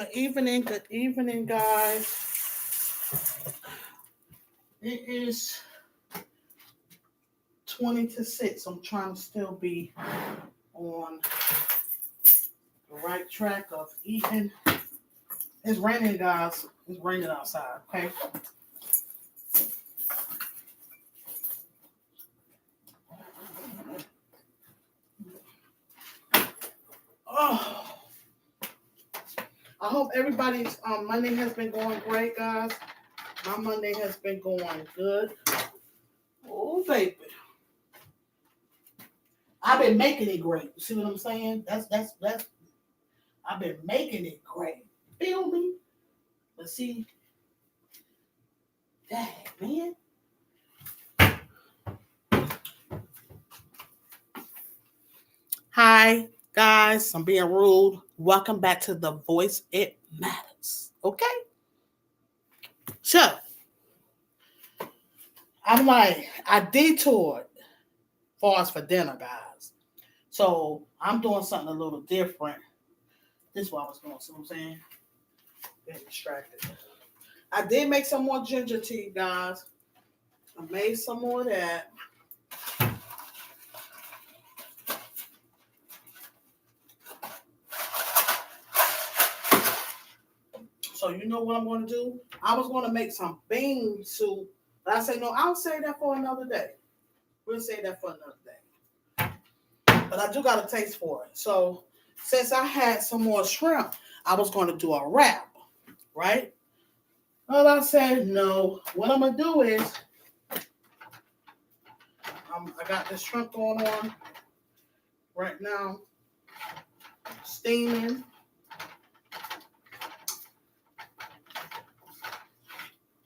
Good evening, guys. It is 20 to 6. I'm trying to still be on the right track of eating. It's raining, guys. It's raining outside, okay? Oh, I hope everybody's Monday has been going great, guys. My Monday has been going good. Oh, baby. I've been making it great. See what I'm saying? That's I've been making it great. Feel me? But see, dang, man. Hi, guys. I'm being rude. Welcome back to The Voice It Matters. Okay? So, I detoured for dinner, guys. So, I'm doing something a little different. This is what I was doing. See what I'm saying? Getting distracted. I did make some more ginger tea, guys. I made some more of that. So you know what I'm going to do? I was going to make some bean soup, but I say no. I'll save that for another day. We'll save that for another day. But I do got a taste for it. So since I had some more shrimp, I was going to do a wrap, right? Well, I said no. What I'm going to do is I got this shrimp going on right now, steaming.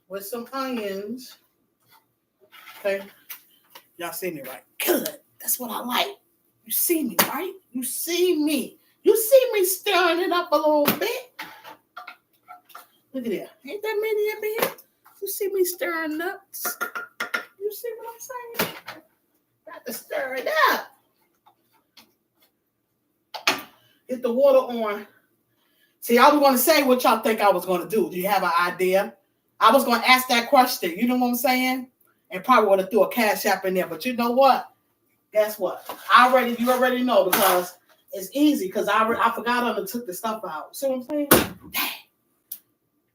With some onions. Okay. Y'all see me, right? Good. That's what I like. You see me, right? You see me. You see me stirring it up a little bit. Look at that. Ain't that many in here? You see me stirring up? You see what I'm saying? Got to stir it up. Get the water on. See, I was going to say what y'all think I was going to do. Do you have an idea? I was going to ask that question. You know what I'm saying? And probably would have threw a cash app in there. But you know what? Guess what? You already know because it's easy because I forgot I took the stuff out. See what I'm saying? Dang.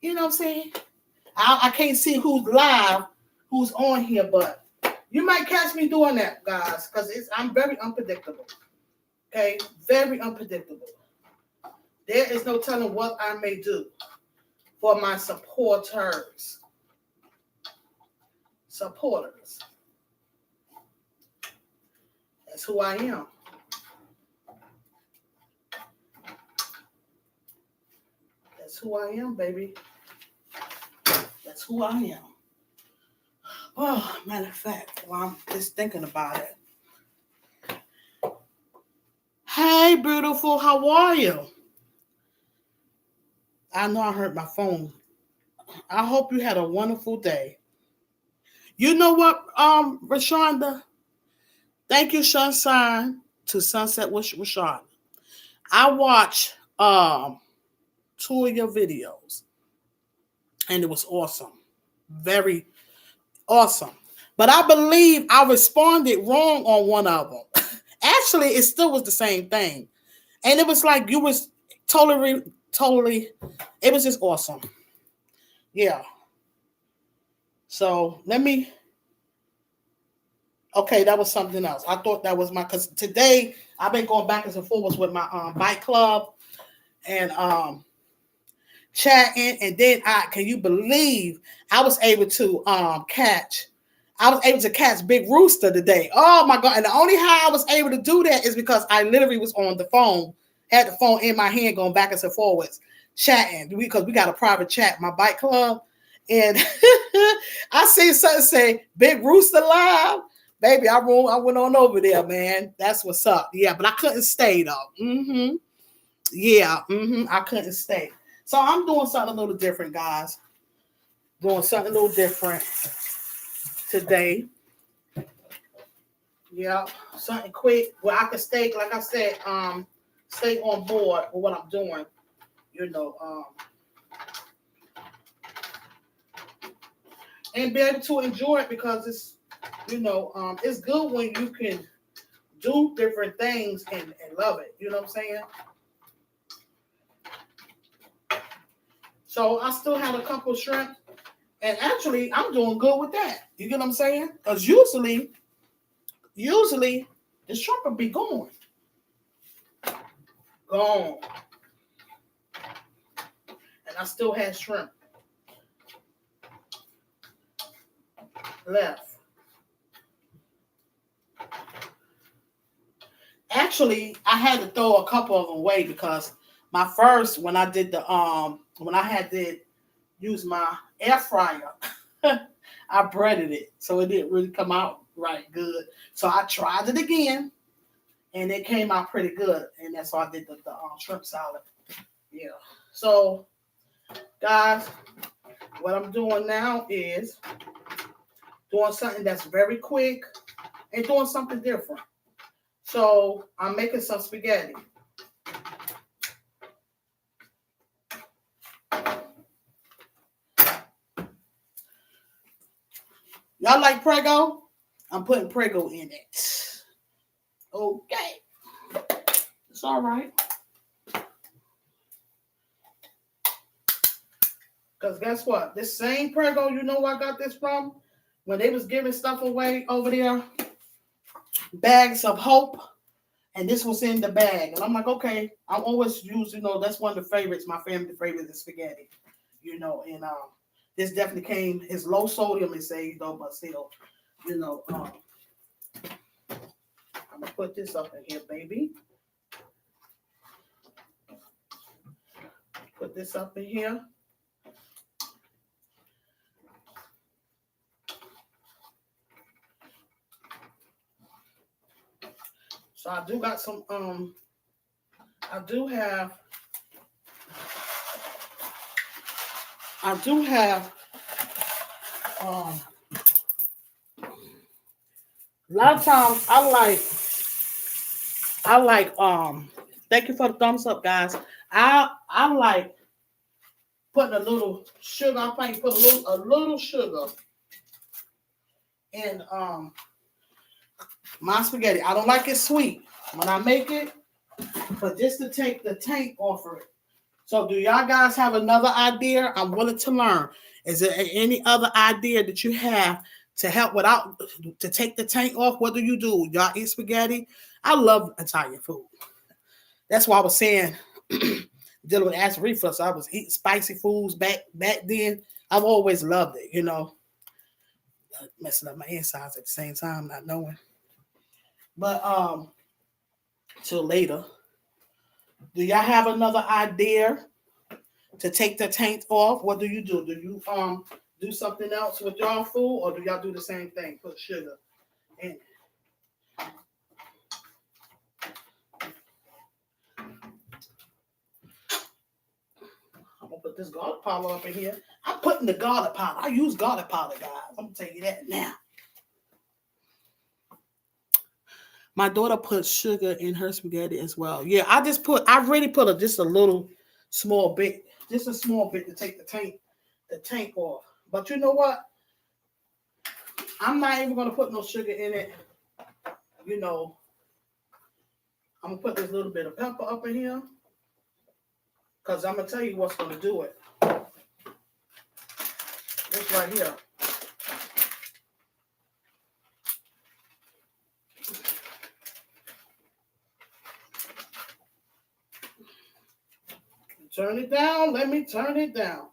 You know what I'm saying? I can't see who's live, who's on here, but you might catch me doing that, guys, because I'm very unpredictable. Okay? Very unpredictable. There is no telling what I may do for my supporters. Supporters. That's who I am. That's who I am, baby. That's who I am. Oh, matter of fact, while I'm just thinking about it. Hey, beautiful, how are you? I know I heard my phone. I hope you had a wonderful day. You know what, Rashonda? Thank you, Sunshine, to Sunset with Rashonda. I watched two of your videos, and it was awesome. Very awesome. But I believe I responded wrong on one of them. Actually, it still was the same thing. And it was like you was totally, it was just awesome. Yeah. So okay, that was something else. I thought that was because today I've been going backwards and forwards with my bike club and chatting, and then can you believe I was able to catch Big Rooster today. Oh my God. And the only how I was able to do that is because I literally was on the phone, had the phone in my hand going backwards and forwards, chatting because we got a private chat, my bike club. And I see something say Big Rooster live. Baby, I went on over there, man. That's what's up. Yeah, but I couldn't stay though. Mm-hmm. Yeah, I couldn't stay. So I'm doing something a little different, guys. Doing something a little different today. Yeah, something quick where I can stay, like I said, stay on board with what I'm doing. you know, and be able to enjoy it because it's, it's good when you can do different things and love it. You know what I'm saying? So I still have a couple shrimp, and actually I'm doing good with that. You get what I'm saying? Because usually the shrimp will be gone. Gone. And I still had shrimp left. Actually, I had to throw a couple of them away because my first, when I did when I had to use my air fryer, I breaded it. So it didn't really come out right good. So I tried it again and it came out pretty good. And that's why I did the shrimp salad. Yeah. So, guys, what I'm doing now is doing something that's very quick and doing something different. So I'm making some spaghetti. Y'all like Prego? I'm putting Prego in it. Okay. It's all right. Because guess what? This same Prego, you know where I got this from? When they was giving stuff away over there, bags of hope, and this was in the bag. And I'm like, okay, I always use, that's one of the favorites, my family favorite is spaghetti. And this definitely came, it's low sodium, it says, though, but still, I'm going to put this up in here, baby. Put this up in here. So I do got some, I do have a lot of times I like, thank you for the thumbs up, guys. I like putting a little sugar. I might put a little sugar in my spaghetti. I don't like it sweet when I make it, but just to take the taint off of it. So do y'all guys have another idea? I'm willing to learn. Is there any other idea that you have to help to take the taint off? What do you do? Y'all eat spaghetti? I love Italian food. That's why I was saying dealing with acid reflux. I was eating spicy foods back then. I've always loved it, messing up my insides at the same time, not knowing. But till later. Do y'all have another idea to take the taint off? What do you do? Do you do something else with y'all food, or do y'all do the same thing? Put sugar in it. I'm gonna put this garlic powder up in here. I'm putting the garlic powder. I use garlic powder, guys. I'm gonna tell you that now. My daughter puts sugar in her spaghetti as well. Yeah, I really put just a little small bit, just a small bit to take the taint off. But you know what? I'm not even gonna put no sugar in it. I'm gonna put this little bit of pepper up in here. Because I'm gonna tell you what's gonna do it. This right here. Turn it down. Let me turn it down.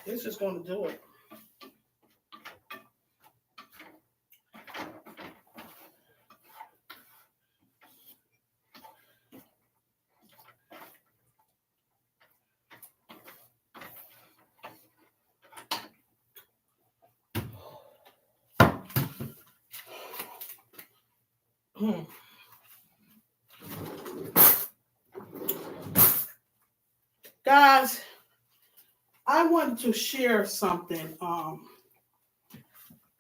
This is going to do it. Guys, I wanted to share something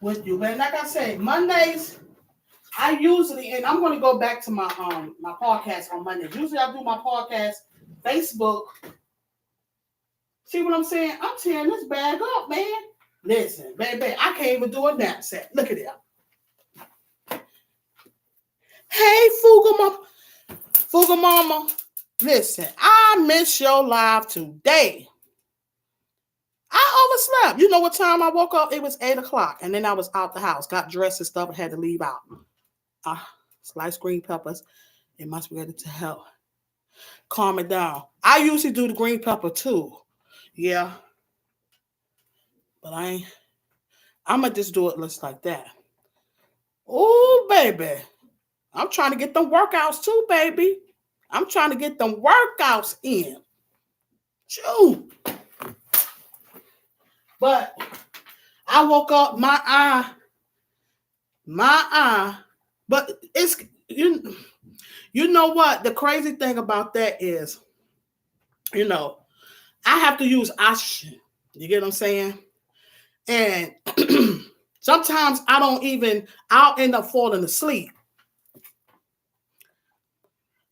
with you. But like I said, Mondays, I usually, and I'm going to go back to my podcast on Mondays. Usually I do my podcast, Facebook. See what I'm saying? I'm tearing this bag up, man. Listen, baby, I can't even do a nap set. Look at that. Hey, Fuga Mama. Listen, I miss your live today. I overslept. You know what time I woke up? It was 8 o'clock. And then I was out the house, got dressed and stuff, and had to leave out. Sliced green peppers and my spaghetti to help calm it down. I usually do the green pepper too. Yeah. But I'm going to just do it just like that. Oh, baby. I'm trying to get them workouts too, baby. I'm trying to get them workouts in. Shoot. But I woke up, my eye. But it's, you know what? The crazy thing about that is, I have to use oxygen. You get what I'm saying? And sometimes I'll end up falling asleep.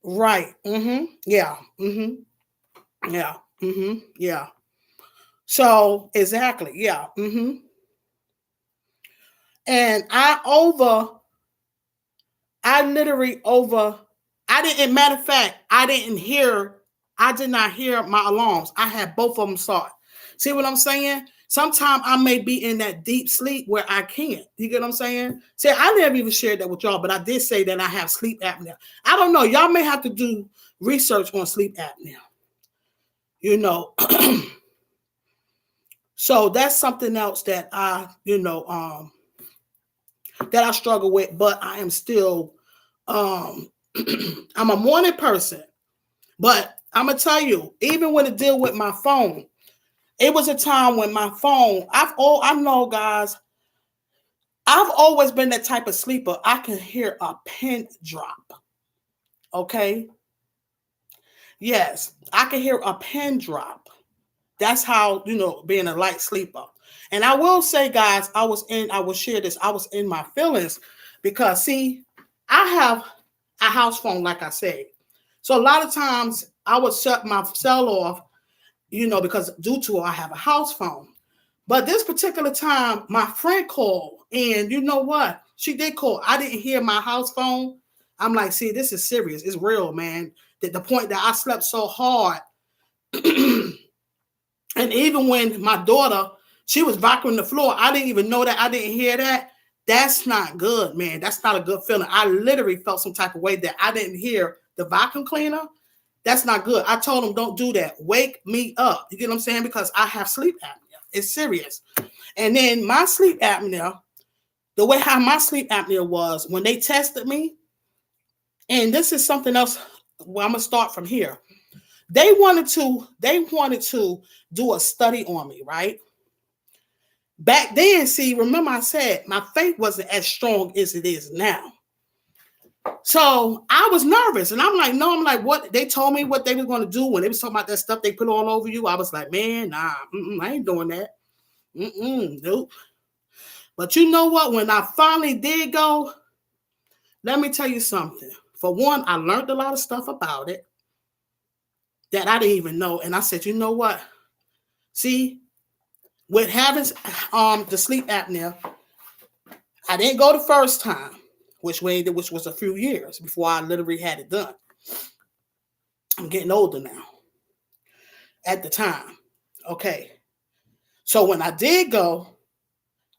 Right. Yeah. Yeah. Yeah. So exactly. Yeah. And matter of fact, I did not hear my alarms. I had both of them start. See what I'm saying? Sometimes I may be in that deep sleep where I can't. You get what I'm saying? See, I never even shared that with y'all, but I did say that I have sleep apnea. I don't know. Y'all may have to do research on sleep apnea. So that's something else that I struggle with, but I am still, I'm a morning person. But I'm going to tell you, even when it deal with my phone, it was a time when my phone, I know, guys, I've always been that type of sleeper. I can hear a pin drop. Okay? Yes, I can hear a pin drop. That's how, being a light sleeper. And I will say, guys, I will share this. I was in my feelings because, see, I have a house phone, like I said. So a lot of times I would shut my cell off, because due to I have a house phone. But this particular time, my friend called, and you know what? She did call. I didn't hear my house phone. I'm like, see, this is serious. It's real, man. That the point that I slept so hard. And even when my daughter, she was vacuuming the floor, I didn't even know that. I didn't hear that. That's not good, man. That's not a good feeling. I literally felt some type of way that I didn't hear the vacuum cleaner. That's not good. I told him, don't do that. Wake me up. You get what I'm saying? Because I have sleep apnea. It's serious. And then my sleep apnea, the way how my sleep apnea was when they tested me, and this is something else. Well, I'm going to start from here. They wanted to do a study on me, right? Back then, see, remember I said my faith wasn't as strong as it is now. So I was nervous, and I'm like, what? They told me what they were going to do when they was talking about that stuff they put all over you. I was like, man, nah, I ain't doing that. Nope. But you know what? When I finally did go, let me tell you something. For one, I learned a lot of stuff about it that I didn't even know. And I said, you know what? See, with having the sleep apnea, I didn't go the first time, which was a few years before I literally had it done. I'm getting older now. At the time. Okay. So when I did go,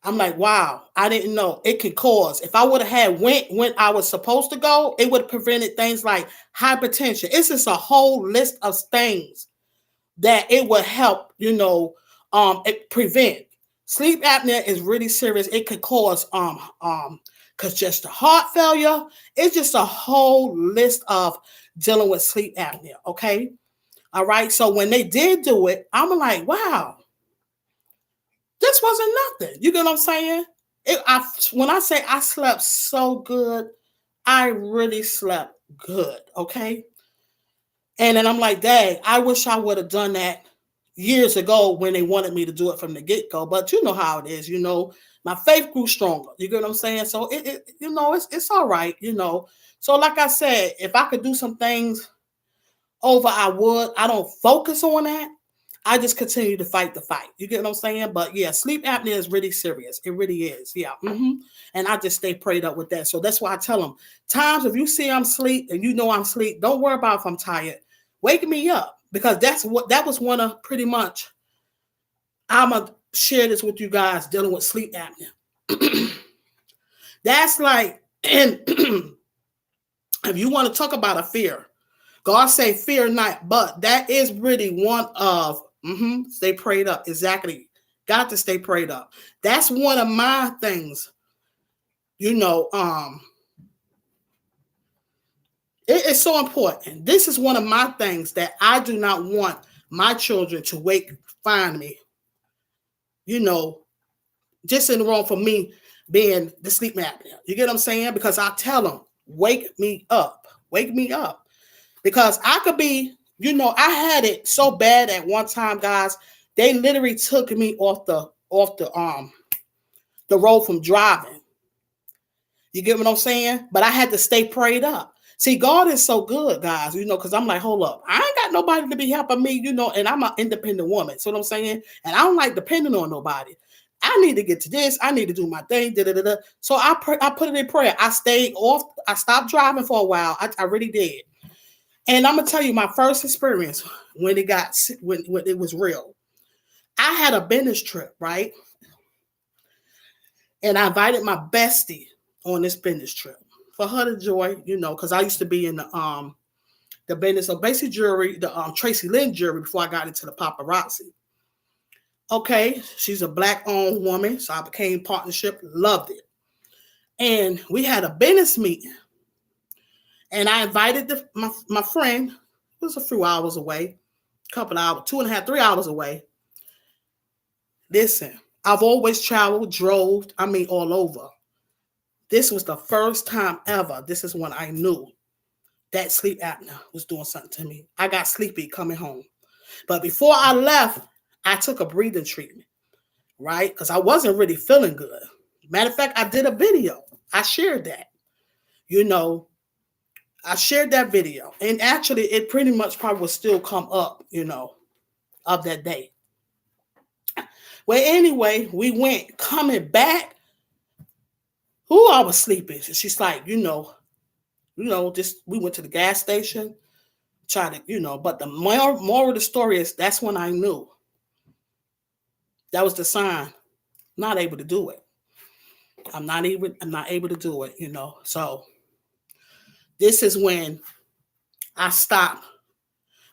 I'm like, wow, I didn't know it could cause. If I would have had went when I was supposed to go, it would have prevented things like hypertension. It's just a whole list of things that it would help, it prevent. Sleep apnea is really serious. It could cause congestive heart failure. It's just a whole list of dealing with sleep apnea. Okay. All right. So when they did do it, I'm like, wow. This wasn't nothing. You get what I'm saying? When I say I slept so good, I really slept good. Okay. And then I'm like, dang, I wish I would have done that years ago when they wanted me to do it from the get-go. But you know how it is, My faith grew stronger. You get what I'm saying? So it's all right, So like I said, if I could do some things over, I would. I don't focus on that. I just continue to fight the fight. You get what I'm saying? But yeah, sleep apnea is really serious. It really is. Yeah. And I just stay prayed up with that. So that's why I tell them, times if you see I'm asleep and you know I'm asleep, don't worry about if I'm tired. Wake me up, because that was one of pretty much, I'm going to share this with you guys dealing with sleep apnea. That's like, and if you want to talk about a fear, God say fear not, but that is really one of, stay prayed up. Exactly. Got to stay prayed up. That's one of my things, it is so important. This is one of my things that I do not want my children to find me, just in the wrong for me being the sleep apnea. You get what I'm saying? Because I tell them, wake me up, because I could be, I had it so bad at one time, guys. They literally took me off the road from driving. You get what I'm saying? But I had to stay prayed up. See, God is so good, guys, because I'm like, hold up. I ain't got nobody to be helping me, and I'm an independent woman. So what I'm saying? And I don't like depending on nobody. I need to get to this. I need to do my thing. So I put it in prayer. I stayed off. I stopped driving for a while. I really did. And I'm going to tell you my first experience when it was real. I had a business trip, right? And I invited my bestie on this business trip for her to join, because I used to be in the business of basic jewelry, the Tracy Lynn jewelry, before I got into the paparazzi. Okay, she's a Black-owned woman, so I became partnership, loved it. And we had a business meeting. And I invited my friend, it was a few hours away, a couple hours, 2.5, 3 hours away. Listen, I've always traveled, drove, all over. This was the first time ever, this is when I knew that sleep apnea was doing something to me. I got sleepy coming home. But before I left, I took a breathing treatment, right? Because I wasn't really feeling good. Matter of fact, I did a video. I shared that. I shared that video. And actually, it pretty much probably will still come up, of that day. Well, anyway, we went coming back. I was sleeping. She's like, just we went to the gas station, tried to, but the moral of the story is that's when I knew. That was the sign. Not able to do it. I'm not able to do it, So this is when I stopped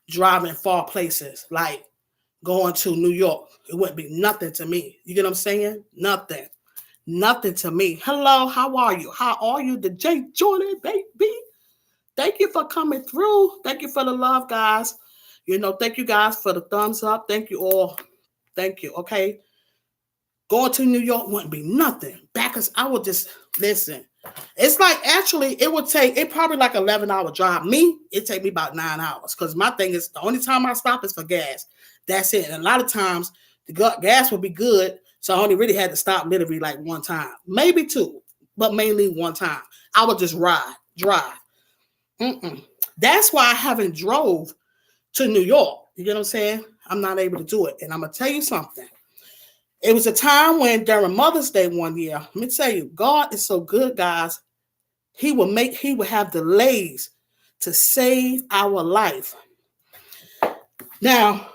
driving far places, like going to New York. It wouldn't be nothing to me. You get what I'm saying? Nothing to me. Hello, how are you? How are you? The J. Jordan, baby. Thank you for coming through. Thank you for the love, guys. Thank you guys for the thumbs up. Thank you all. Thank you. Okay. Going to New York wouldn't be nothing. Because I would just listen. It's like actually it probably like 11-hour drive. It take me about 9 hours. Because my thing is the only time I stop is for gas. That's it. And a lot of times the gas would be good. So I only really had to stop literally like one time. Maybe two. But mainly one time. I would just drive. That's why I haven't drove to New York. You get what I'm saying? I'm not able to do it. And I'm going to tell you something. It was a time when during Mother's Day one year, let me tell you, God is so good, guys. He will have delays to save our life. Now,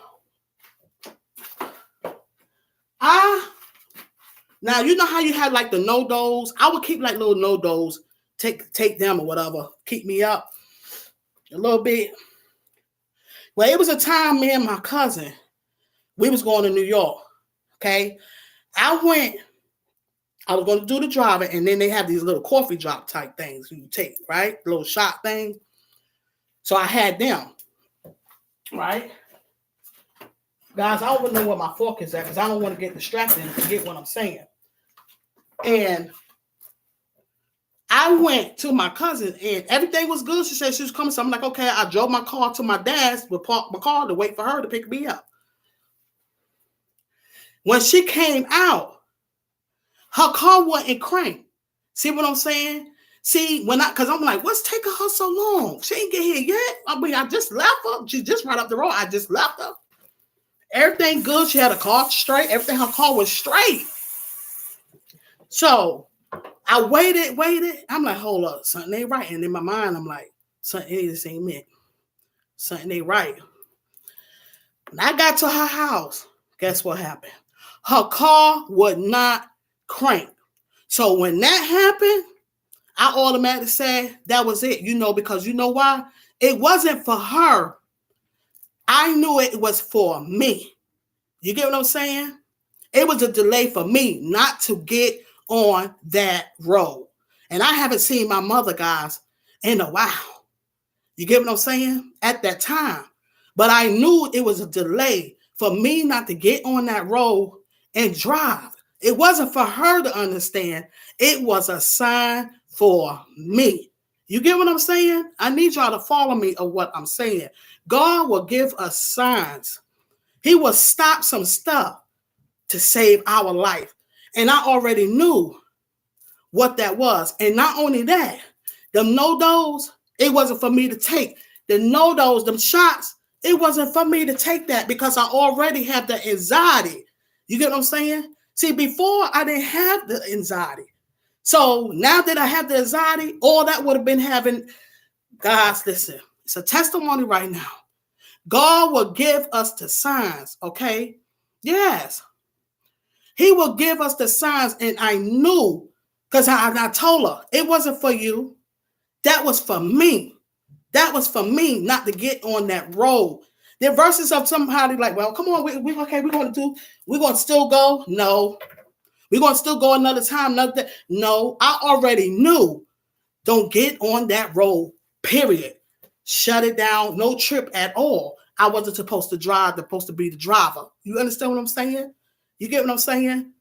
you know how you had like the no-dos? I would keep like little no-dos, take them or whatever, keep me up a little bit. Well, it was a time me and my cousin, we was going to New York. Okay. I was going to do the driving, and then they have these little coffee drop type things you take, right? Little shot thing. So I had them, right? Guys, I don't even know where my fork is at because I don't want to get distracted and forget what I'm saying. And I went to my cousin, and everything was good. She said she was coming. So I'm like, okay, I drove my car to my dad's, would park my car to wait for her to pick me up. When she came out, Her car wasn't cranked. See what I'm saying? See, because I'm like, what's taking her so long? She ain't get here yet. I mean, I just left her. She just right up the road. I just left her. Everything good. She had a car straight. Everything, her car was straight. So I waited. I'm like, hold up, something ain't right. And in my mind, I'm like, something this ain't meant. Something ain't right. When I got to her house, guess what happened? Her car would not crank. So when that happened, I automatically said that was it, because you know why? It wasn't for her. I knew it was for me. You get what I'm saying? It was a delay for me not to get on that road. And I haven't seen my mother, guys, in a while. You get what I'm saying? At that time. But I knew it was a delay for me not to get on that road and drive. It wasn't for her to understand. It was a sign for me. You get what I'm saying? I need y'all to follow me of what I'm saying. God will give us signs. He will stop some stuff to save our life. And I already knew what that was. And not only that, them no-dos, it wasn't for me to take. The no-dos, them shots, it wasn't for me to take that because I already have the anxiety. You get what I'm saying? See, before I didn't have the anxiety. So now that I have the anxiety, all that would have been having, guys, listen, it's a testimony right now. God will give us the signs, okay? Yes. He will give us the signs, and I knew, because I told her, it wasn't for you. That was for me. That was for me not to get on that road. There are verses of somebody like, well, come on, we're going to still go. No. We're going to still go another time. No, I already knew. Don't get on that road, period. Shut it down. No trip at all. I wasn't supposed to drive. They're supposed to be the driver. You understand what I'm saying? You get what I'm saying?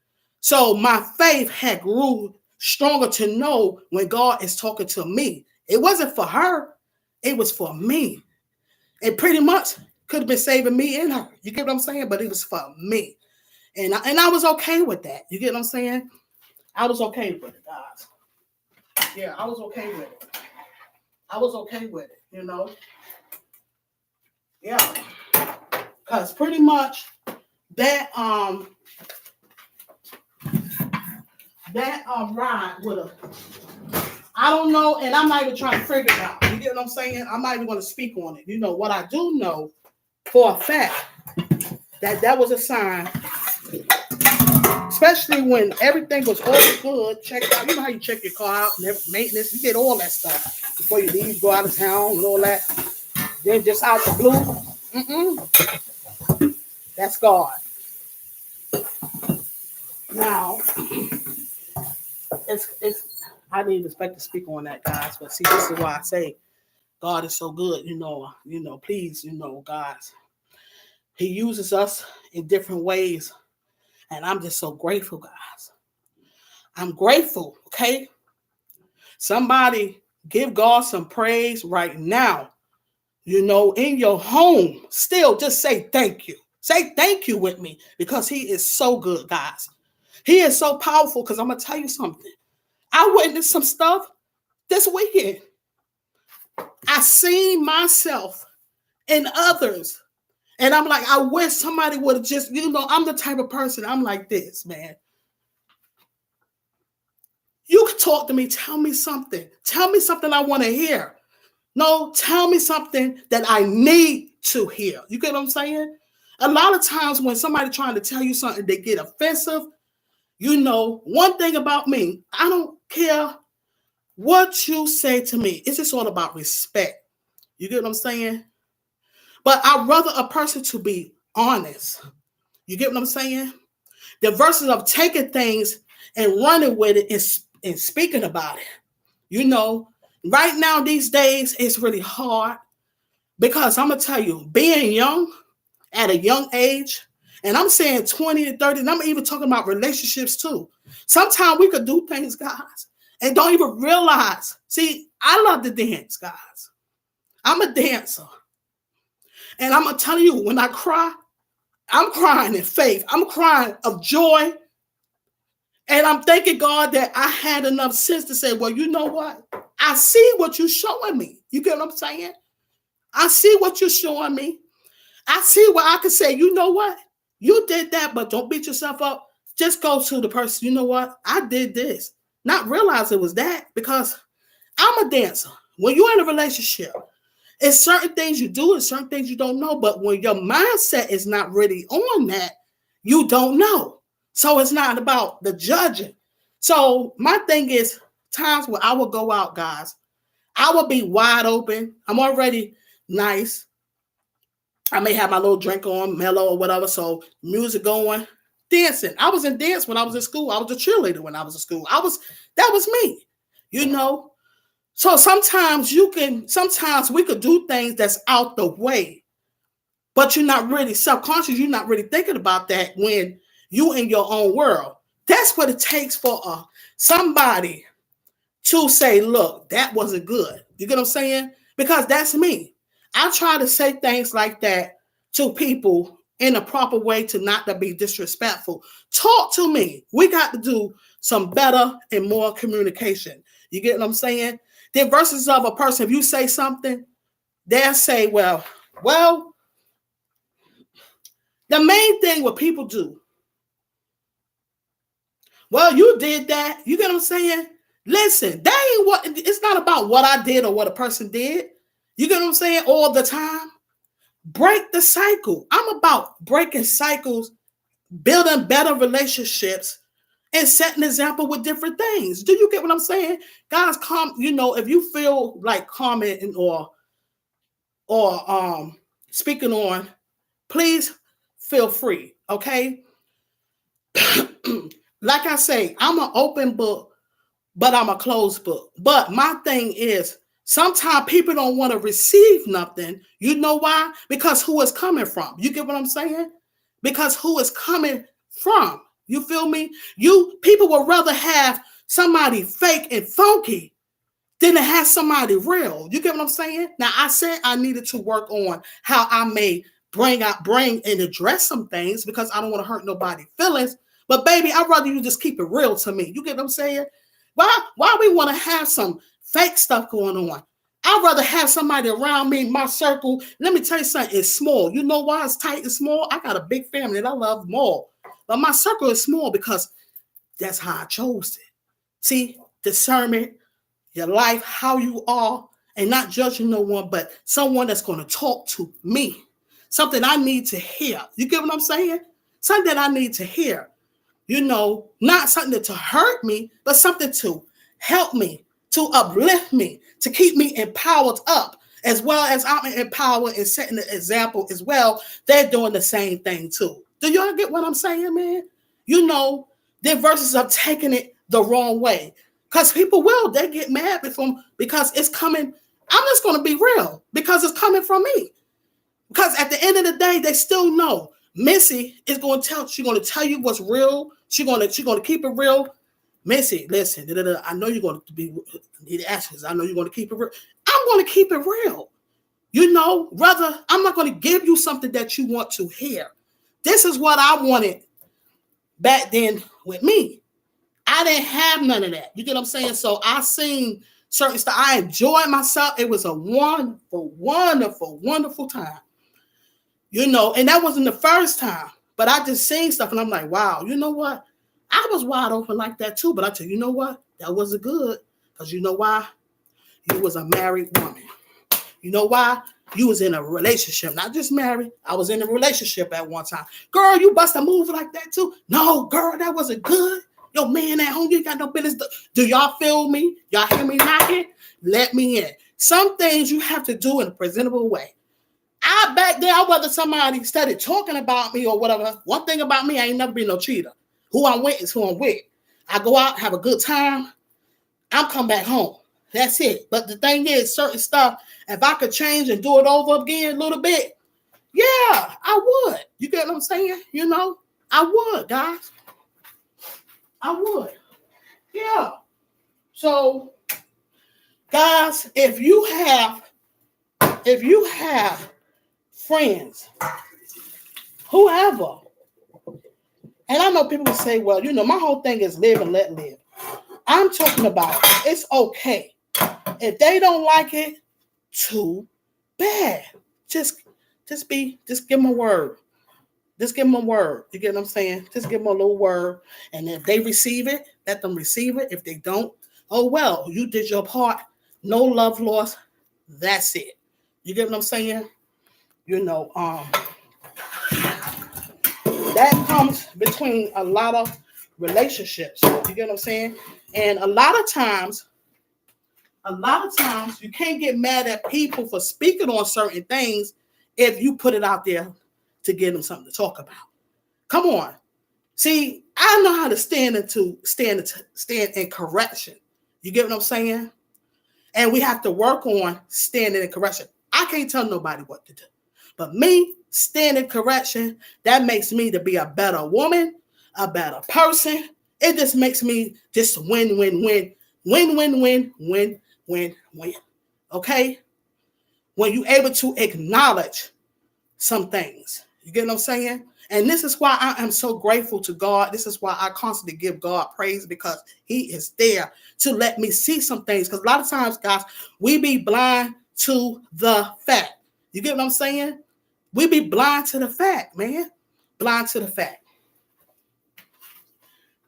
So my faith had grew stronger to know when God is talking to me. It wasn't for her. It was for me. It pretty much could have been saving me and her. You get what I'm saying? But it was for me. And I was okay with that. You get what I'm saying? I was okay with it, guys. Yeah, I was okay with it. I was okay with it, Yeah. Because pretty much that ride would have, I don't know, and I'm not even trying to figure it out. You get what I'm saying? I'm not even going to speak on it. What I do know for a fact, that was a sign, especially when everything was all good, checked out. You know how you check your car out, maintenance, you get all that stuff before you leave, go out of town and all that. Then just out the blue, that's God. Now, it's I didn't expect to speak on that, guys, but see, this is why I say God is so good, please, guys. He uses us in different ways, and I'm just so grateful, guys. I'm grateful, okay? Somebody give God some praise right now, in your home. Still, just say thank you. Say thank you with me because he is so good, guys. He is so powerful because I'm going to tell you something. I witnessed some stuff this weekend. I seen myself and others. And I'm like, I wish somebody would have just, I'm the type of person, I'm like this, man. You can talk to me. Tell me something. Tell me something I want to hear. No, tell me something that I need to hear. You get what I'm saying? A lot of times when somebody trying to tell you something, they get offensive. One thing about me, I don't care what you say to me. It's just all about respect. You get what I'm saying? But I'd rather a person to be honest. You get what I'm saying? The verses of taking things and running with it and speaking about it. Right now, these days, it's really hard because I'm going to tell you, being young at a young age, and I'm saying 20 to 30, and I'm even talking about relationships too. Sometimes we could do things, guys, and don't even realize. See, I love to dance, guys. I'm a dancer. And I'm going to tell you, when I cry, I'm crying in faith. I'm crying of joy. And I'm thanking God that I had enough sense to say, well, you know what? I see what you're showing me. You get what I'm saying? I see what you're showing me. I see where I can say, you know what? You did that, but don't beat yourself up. Just go to the person, you know what? I did this. Not realize it was that, because I'm a dancer. When you're in a relationship, it's certain things you do and certain things you don't know. But when your mindset is not really on that, you don't know. So it's not about the judging. So my thing is, times where I will go out, guys, I will be wide open. I'm already nice. I may have my little drink on, mellow or whatever. So music going, dancing. I was in dance when I was in school. I was a cheerleader when I was in school. That was me, you know. So sometimes we could do things that's out the way, but you're not really subconscious. You're not really thinking about that when you in your own world. That's what it takes for somebody to say, look, that wasn't good. You get what I'm saying? Because that's me. I try to say things like that to people in a proper way, to not to be disrespectful. Talk to me. We got to do some better and more communication. You get what I'm saying? Then versus of a person, if you say something, they'll say, well, the main thing what people do, well, you did that. You get what I'm saying? Listen, that ain't what, it's not about what I did or what a person did. You get what I'm saying? All the time. Break the cycle. I'm about breaking cycles, building better relationships, and setting an example with different things. Do you get what I'm saying? Guys, if you feel like commenting or speaking on, please feel free. Okay. Like I say, I'm an open book, but I'm a closed book. But my thing is, sometimes people don't want to receive nothing. You know why? Because who it's coming from. You get what I'm saying? Because who it's coming from. You feel me? People would rather have somebody fake and funky than to have somebody real. You get what I'm saying? Now, I said I needed to work on how I may bring and address some things, because I don't want to hurt nobody's feelings. But baby, I'd rather you just keep it real to me. You get what I'm saying? Why we want to have some fake stuff going on? I'd rather have somebody around me, my circle. Let me tell you something, it's small. You know why it's tight and small? I got a big family and I love them all. But my circle is small because that's how I chose it. See, discernment, your life, how you are, and not judging no one, but someone that's going to talk to me. Something I need to hear. You get what I'm saying? Something that I need to hear. Not something to hurt me, but something to help me, to uplift me, to keep me empowered up, as well as I'm empowered and setting the example as well. They're doing the same thing too. Do y'all get what I'm saying, man? Their verses of taking it the wrong way. Because people they get mad because it's coming. I'm just going to be real, because it's coming from me. Because at the end of the day, they still know Missy is going to she's going to tell you what's real. She's going to keep it real. Missy, listen, I know you're going to need to ask this. I know you're going to keep it real. I'm going to keep it real. Rather, I'm not going to give you something that you want to hear. This is what I wanted back then with me. I didn't have none of that. You get what I'm saying? So I seen certain stuff. I enjoyed myself. It was a wonderful, wonderful, wonderful time. And that wasn't the first time. But I just seen stuff and I'm like, wow, you know what? I was wide open like that too. But I tell you, you know what? That wasn't good. Because you know why? You was a married woman. You know why? You was in a relationship, not just married. I was in a relationship at one time. Girl, you bust a move like that too? No, girl, that wasn't good. Your man at home, you ain't got no business. Do y'all feel me? Y'all hear me knocking? Let me in. Some things you have to do in a presentable way. Back there, I'd rather somebody started talking about me or whatever. One thing about me, I ain't never been no cheater. Who I'm with is who I'm with. I go out, have a good time. I'm come back home. That's it. But the thing is, certain stuff, if I could change and do it over again a little bit, yeah, I would. You get what I'm saying? I would, guys. I would. Yeah. So, guys, if you have friends, whoever, And I know people will say, well, my whole thing is live and let live. I'm talking about it's okay. If they don't like it, too bad. Just give them a word. Just give them a word. You get what I'm saying? Just give them a little word. And if they receive it, let them receive it. If they don't, oh well, you did your part. No love lost. That's it. You get what I'm saying? That comes between a lot of relationships. You get what I'm saying? And a lot of times you can't get mad at people for speaking on certain things if you put it out there to give them something to talk about. Come on. See, I know how to stand in correction. You get what I'm saying? And we have to work on standing in correction. I can't tell nobody what to do. But me, standing correction, that makes me to be a better woman, a better person. It just makes me just win, win, win, win, win, win, win, win, win. Okay? When you're able to acknowledge some things. You get what I'm saying? And this is why I am so grateful to God. This is why I constantly give God praise, because he is there to let me see some things. Because a lot of times, guys, we be blind to the fact. You get what I'm saying? We be blind to the fact, man. Blind to the fact.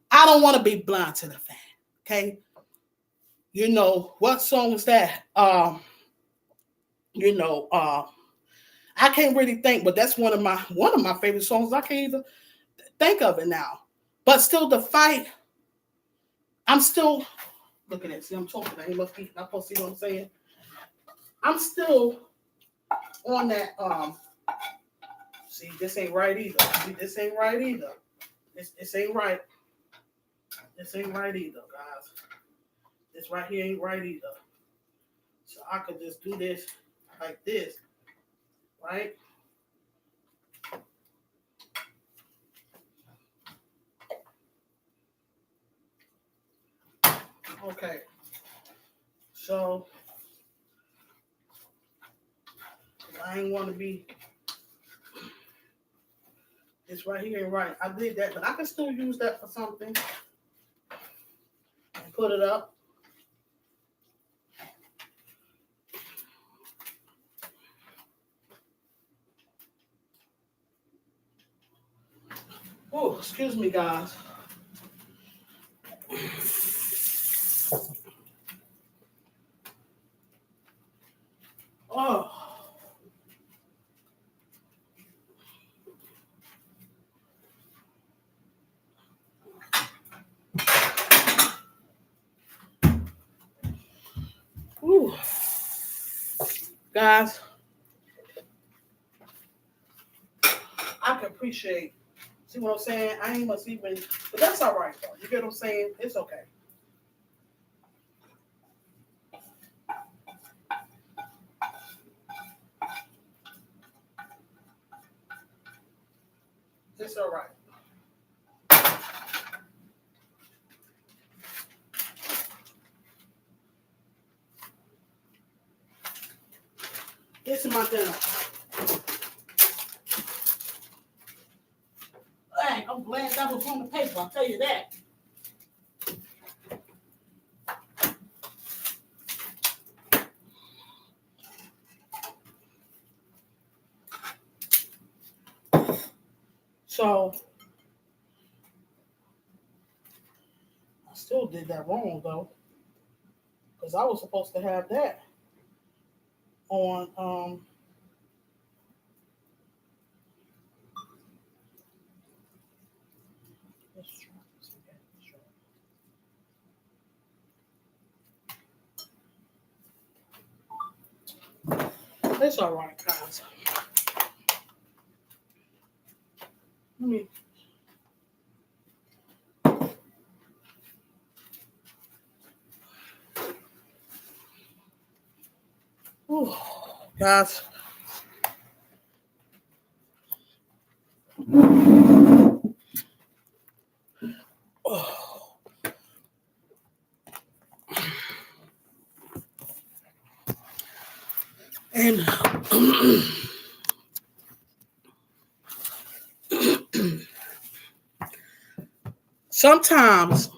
I don't want to be blind to the fact. Okay? What song was that? I can't really think, but that's one of my favorite songs. I can't even think of it now. But still, the fight, I'm still, look at that. See, I'm talking. I ain't supposed to see what I'm saying. I'm still on that. See, this ain't right either. This ain't right either. This ain't right. This ain't right either, guys. This right here ain't right either. So I could just do this like this, right? Okay. So I ain't want to be. This right here ain't right. I did that, but I can still use that for something. And put it up. Oh, excuse me, guys. Oh. Ooh. Guys, I can appreciate. See what I'm saying? I ain't much even, but that's all right, though. You get what I'm saying? It's okay. It's all right. This is my dinner. Hey, I'm glad that was on the paper. I'll tell you that. So, I still did that wrong, though. Because I was supposed to have that on, it's all right, guys. Let me. Ooh, guys. Oh. And sometimes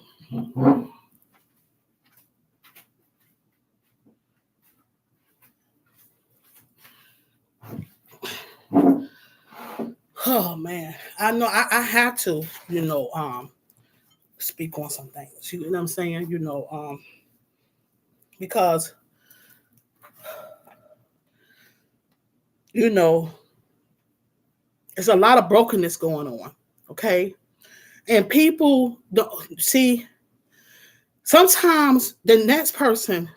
oh man, I know I have to, speak on some things. You know what I'm saying? Because you know, there's a lot of brokenness going on. Okay. And people don't see sometimes the next person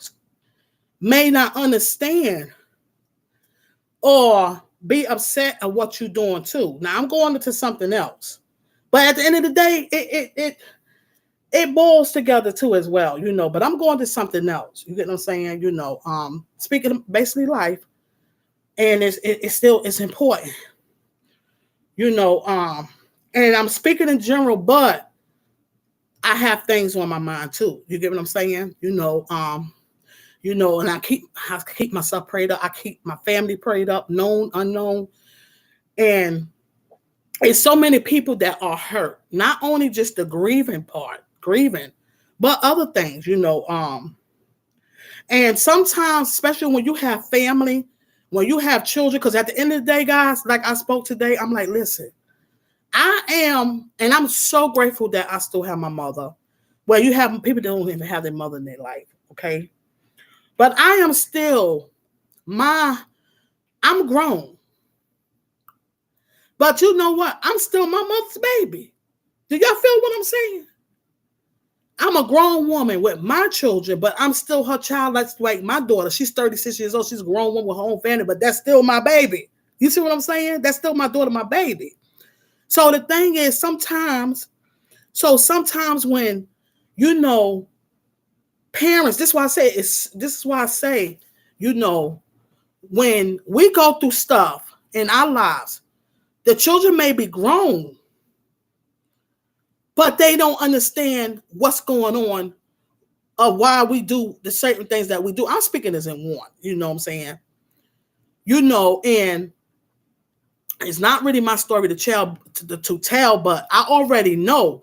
may not understand or be upset at what you're doing too. Now I'm going into something else. But at the end of the day, it boils together too as well, but I'm going to something else. You get what I'm saying? Speaking of basically life, and it's still it's important, and I'm speaking in general, but I have things on my mind too. You get what I'm saying? And I keep myself prayed up. I keep my family prayed up, known, unknown. And it's so many people that are hurt. Not only just the grieving part, but other things, and sometimes, especially when you have family, when you have children, because at the end of the day, guys, like I spoke today, I'm like, listen, and I'm so grateful that I still have my mother. Well, you have people that don't even have their mother in their life, okay? But I am still I'm grown. But you know what? I'm still my mother's baby. Do y'all feel what I'm saying? I'm a grown woman with my children, but I'm still her child. That's like my daughter. She's 36 years old. She's a grown woman with her own family, but that's still my baby. You see what I'm saying? That's still my daughter, my baby. So the thing is, sometimes when, parents, this is why I say, when we go through stuff in our lives, the children may be grown, but they don't understand what's going on of why we do the certain things that we do. I'm speaking as in one, you know what I'm saying? And it's not really my story to tell, but I already know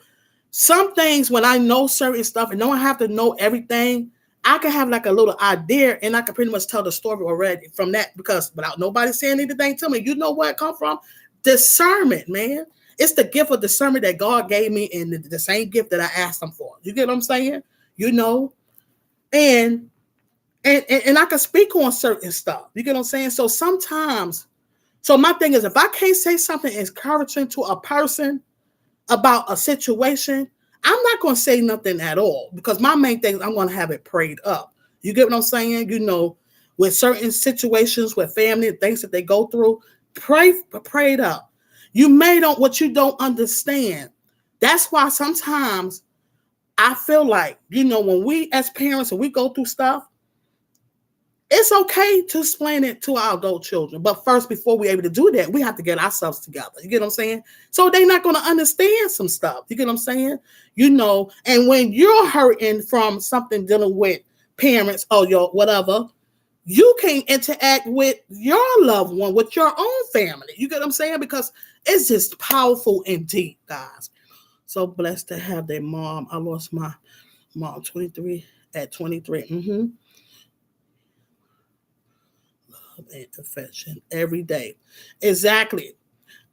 some things. When I know certain stuff and don't have to know everything, I can have like a little idea and I can pretty much tell the story already from that, because without nobody saying anything to me, you know where it come from? Discernment, man. It's the gift of discernment that God gave me, and the same gift that I asked him for. You get what I'm saying? And I can speak on certain stuff. You get what I'm saying? So sometimes, my thing is, if I can't say something encouraging to a person about a situation, I'm not going to say nothing at all, because my main thing is I'm going to have it prayed up. You get what I'm saying? With certain situations with family and things that they go through, prayed up. You made on what you don't understand. That's why sometimes I feel like, when we as parents and we go through stuff, it's okay to explain it to our adult children. But first, before we're able to do that, we have to get ourselves together. You get what I'm saying? So they're not going to understand some stuff. You get what I'm saying? And when you're hurting from something dealing with parents or your whatever, you can interact with your loved one, with your own family. You get what I'm saying? Because it's just powerful and deep, guys. So blessed to have their mom. I lost my mom at 23. Love and affection every day. Exactly.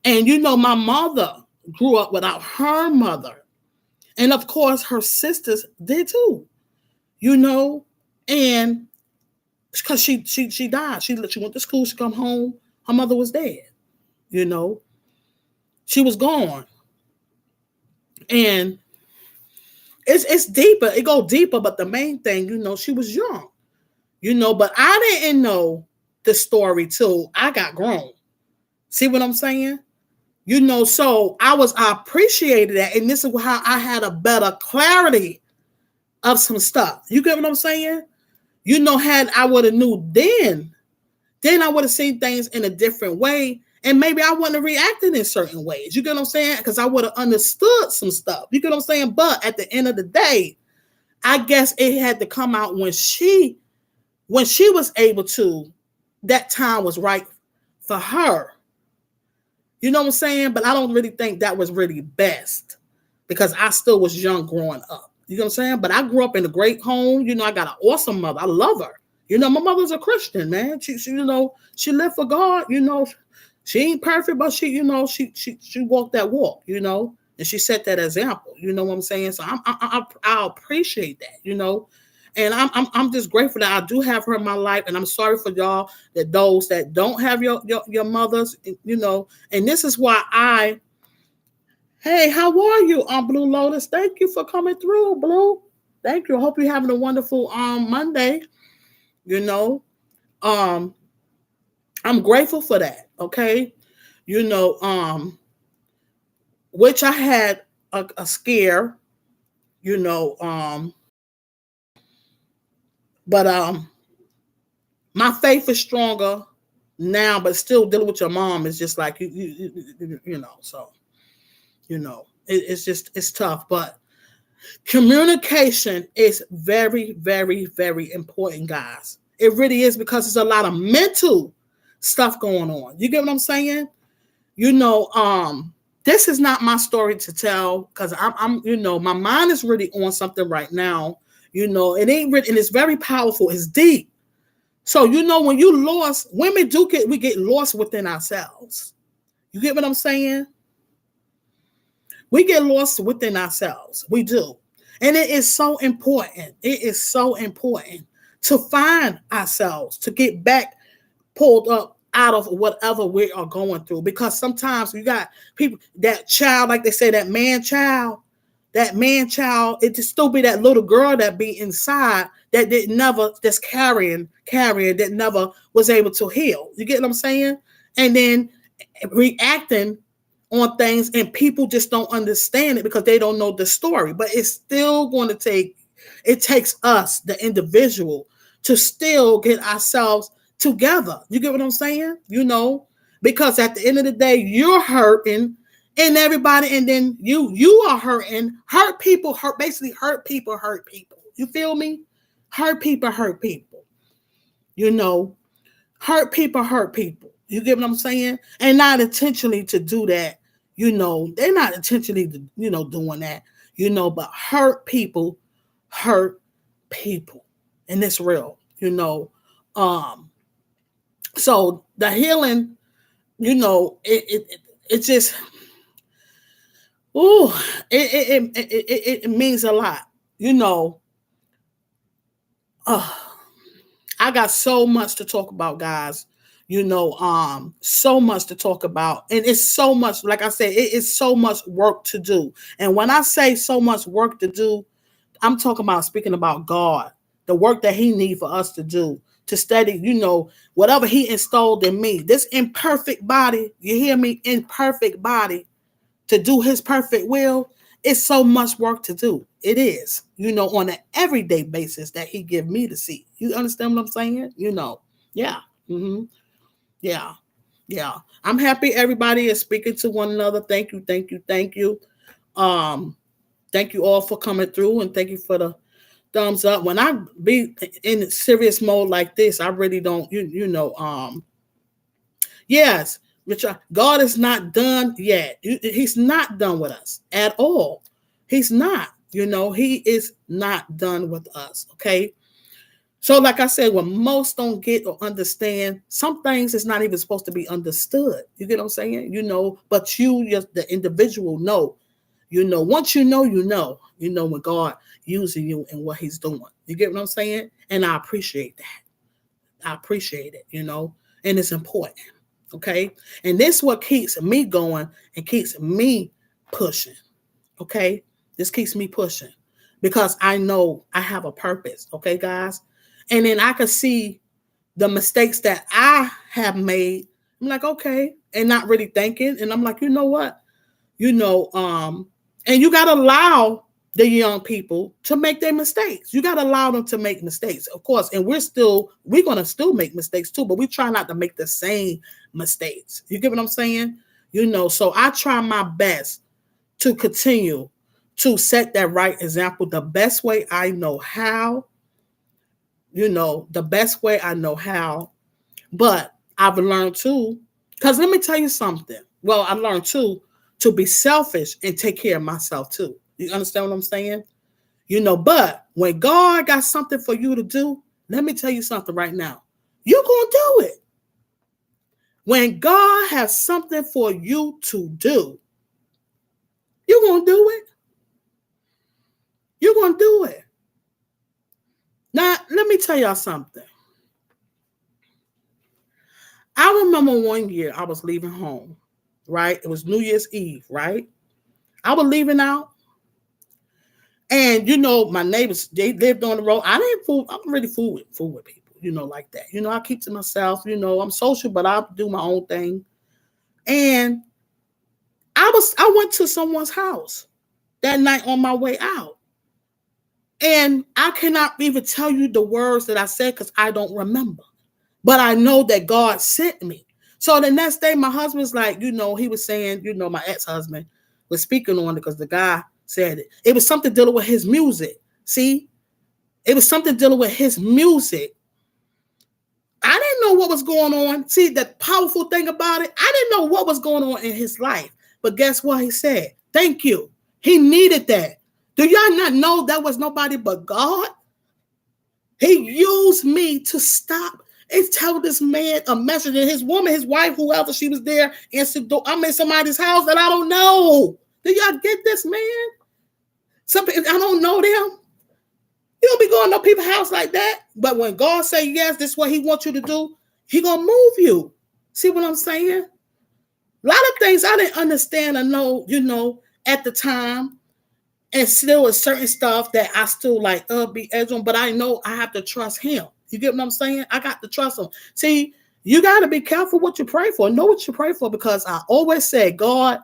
And my mother grew up without her mother. And of course, her sisters did too. And because she died. She went to school, she come home, her mother was dead. She was gone. And it's deeper. It go deeper, but the main thing, she was young. But I didn't know the story till I got grown. See what I'm saying? So I appreciated that. And this is how I had a better clarity of some stuff. You get what I'm saying? Had I would have knew then I would have seen things in a different way. And maybe I wouldn't have reacted in certain ways. You get what I'm saying? Because I would have understood some stuff. You get what I'm saying? But at the end of the day, I guess it had to come out when she was able to, that time was right for her. You know what I'm saying? But I don't really think that was really best, because I still was young growing up. You know what I'm saying? But I grew up in a great home. I got an awesome mother. I love her. My mother's a Christian, man. She she lived for God. She ain't perfect, but she walked that walk. And she set that example. You know what I'm saying? So I appreciate that. And I'm just grateful that I do have her in my life, and I'm sorry for y'all that those that don't have your mothers. And this is why Hey, how are you, Blue Lotus? Thank you for coming through, Blue. Thank you. Hope you're having a wonderful Monday. Um, I'm grateful for that. Okay. Which I had a scare, but my faith is stronger now, but still dealing with your mom is just like so it's tough, but communication is very, very, very important, guys. It really is, because there's a lot of mental stuff going on. You get what I'm saying? This is not my story to tell, because I'm my mind is really on something right now. It ain't really, and it's very powerful. It's deep. So when you lost, women we get lost within ourselves. You get what I'm saying? We get lost within ourselves. We do. And it is so important. It is so important to find ourselves, to get back pulled up out of whatever we are going through. Because sometimes you got people, that child, like they say, that man child, it just still be that little girl that be inside that did never, that's carrying, that never was able to heal. You get what I'm saying? And then reacting on things, and people just don't understand it because they don't know the story. But it's still going to takes us, the individual, to still get ourselves together. You get what I'm saying? Because at the end of the day, you're hurting, and everybody, and then you are hurting. Hurt people hurt people. You feel me? Hurt people. Hurt people. You get what I'm saying? And not intentionally to do that. They're not intentionally, doing that, but hurt people. And it's real, So the healing, it just, it means a lot, I got so much to talk about, guys. So much to talk about. And it's so much, like I said, it is so much work to do. And when I say so much work to do, I'm speaking about God, the work that he needs for us to do, to study, whatever he installed in me, this imperfect body, you hear me? Imperfect body, to do his perfect will. It's so much work to do. It is, on an everyday basis that he give me to see. You understand what I'm saying? Yeah. Mm-hmm. Yeah. Yeah. I'm happy everybody is speaking to one another. Thank you. Thank you. Thank you. Thank you all for coming through, and thank you for the thumbs up. When I be in serious mode like this, I really don't, yes, Richard, God is not done yet. He's not done with us at all. He's not, he is not done with us. Okay. So like I said, when most don't get or understand, some things is not even supposed to be understood. You get what I'm saying? But you, just the individual, know. Once you know when God using you and what he's doing. You get what I'm saying? And I appreciate that. I appreciate it, and it's important. Okay. And this is what keeps me going and keeps me pushing. Okay. This keeps me pushing because I know I have a purpose. Okay, guys. And then I can see the mistakes that I have made. I'm like, okay. And not really thinking. And I'm like, you know what? And you got to allow the young people to make their mistakes. You got to allow them to make mistakes, of course. And we're going to still make mistakes too, but we try not to make the same mistakes. You get what I'm saying? So I try my best to continue to set that right example the best way I know how, the best way I know how. But I've learned too, because let me tell you something. Well, I learned too, to be selfish and take care of myself too. You understand what I'm saying? But when God got something for you to do, let me tell you something right now. You're going to do it. When God has something for you to do, you're going to do it. You're going to do it. Now, let me tell y'all something. I remember one year I was leaving home, right? It was New Year's Eve, right? I was leaving out. And, my neighbors, they lived on the road. I don't really fool with people, like that. I keep to myself, I'm social, but I do my own thing. And I went to someone's house that night on my way out. And I cannot even tell you the words that I said because I don't remember. But I know that God sent me. So the next day, my husband's like, he was saying, my ex-husband was speaking on it because the guy said it. It was something dealing with his music. See? It was something dealing with his music. I didn't know what was going on. See, the powerful thing about it, I didn't know what was going on in his life. But guess what he said? Thank you. He needed that. Do y'all not know that was nobody but God? He used me to stop and tell this man a message. And his woman, his wife, whoever she was there, answered, I'm in somebody's house that I don't know. Do y'all get this, man? Some people, I don't know them. You don't be going to people's house like that. But when God say yes, this is what he wants you to do, he going to move you. See what I'm saying? A lot of things I didn't understand or know, at the time. And still is certain stuff that I still like be edge on, but I know I have to trust him. You get what I'm saying? I got to trust him. See, you got to be careful what you pray for. Know what you pray for, because I always say, God,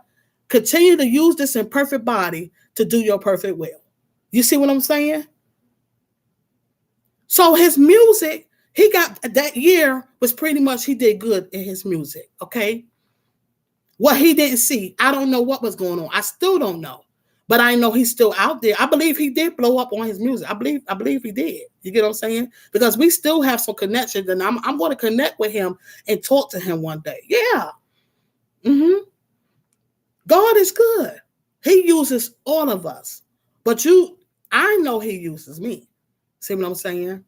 continue to use this imperfect body to do your perfect will. You see what I'm saying? So his music, he got that year was pretty much, he did good in his music. Okay. What he didn't see, I don't know what was going on. I still don't know. But I know he's still out there. I believe he did blow up on his music. I believe he did. You get what I'm saying? Because we still have some connections, and I'm going to connect with him and talk to him one day. Yeah. Mm-hmm. God is good. He uses all of us. But I know he uses me. See what I'm saying?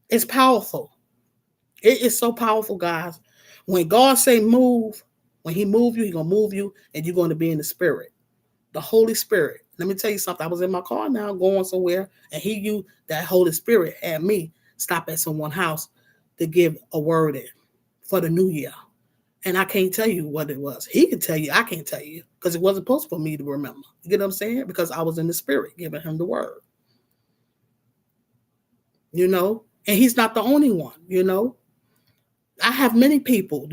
It's powerful. It is so powerful, guys. When God say move, when he move you, he's going to move you, and you're going to be in the spirit. The Holy Spirit. Let me tell you something. I was in my car now going somewhere, and that Holy Spirit had me stop at someone's house to give a word in for the new year. And I can't tell you what it was. He can tell you. I can't tell you because it wasn't supposed for me to remember. You get what I'm saying? Because I was in the spirit giving him the word. And he's not the only one, I have many people,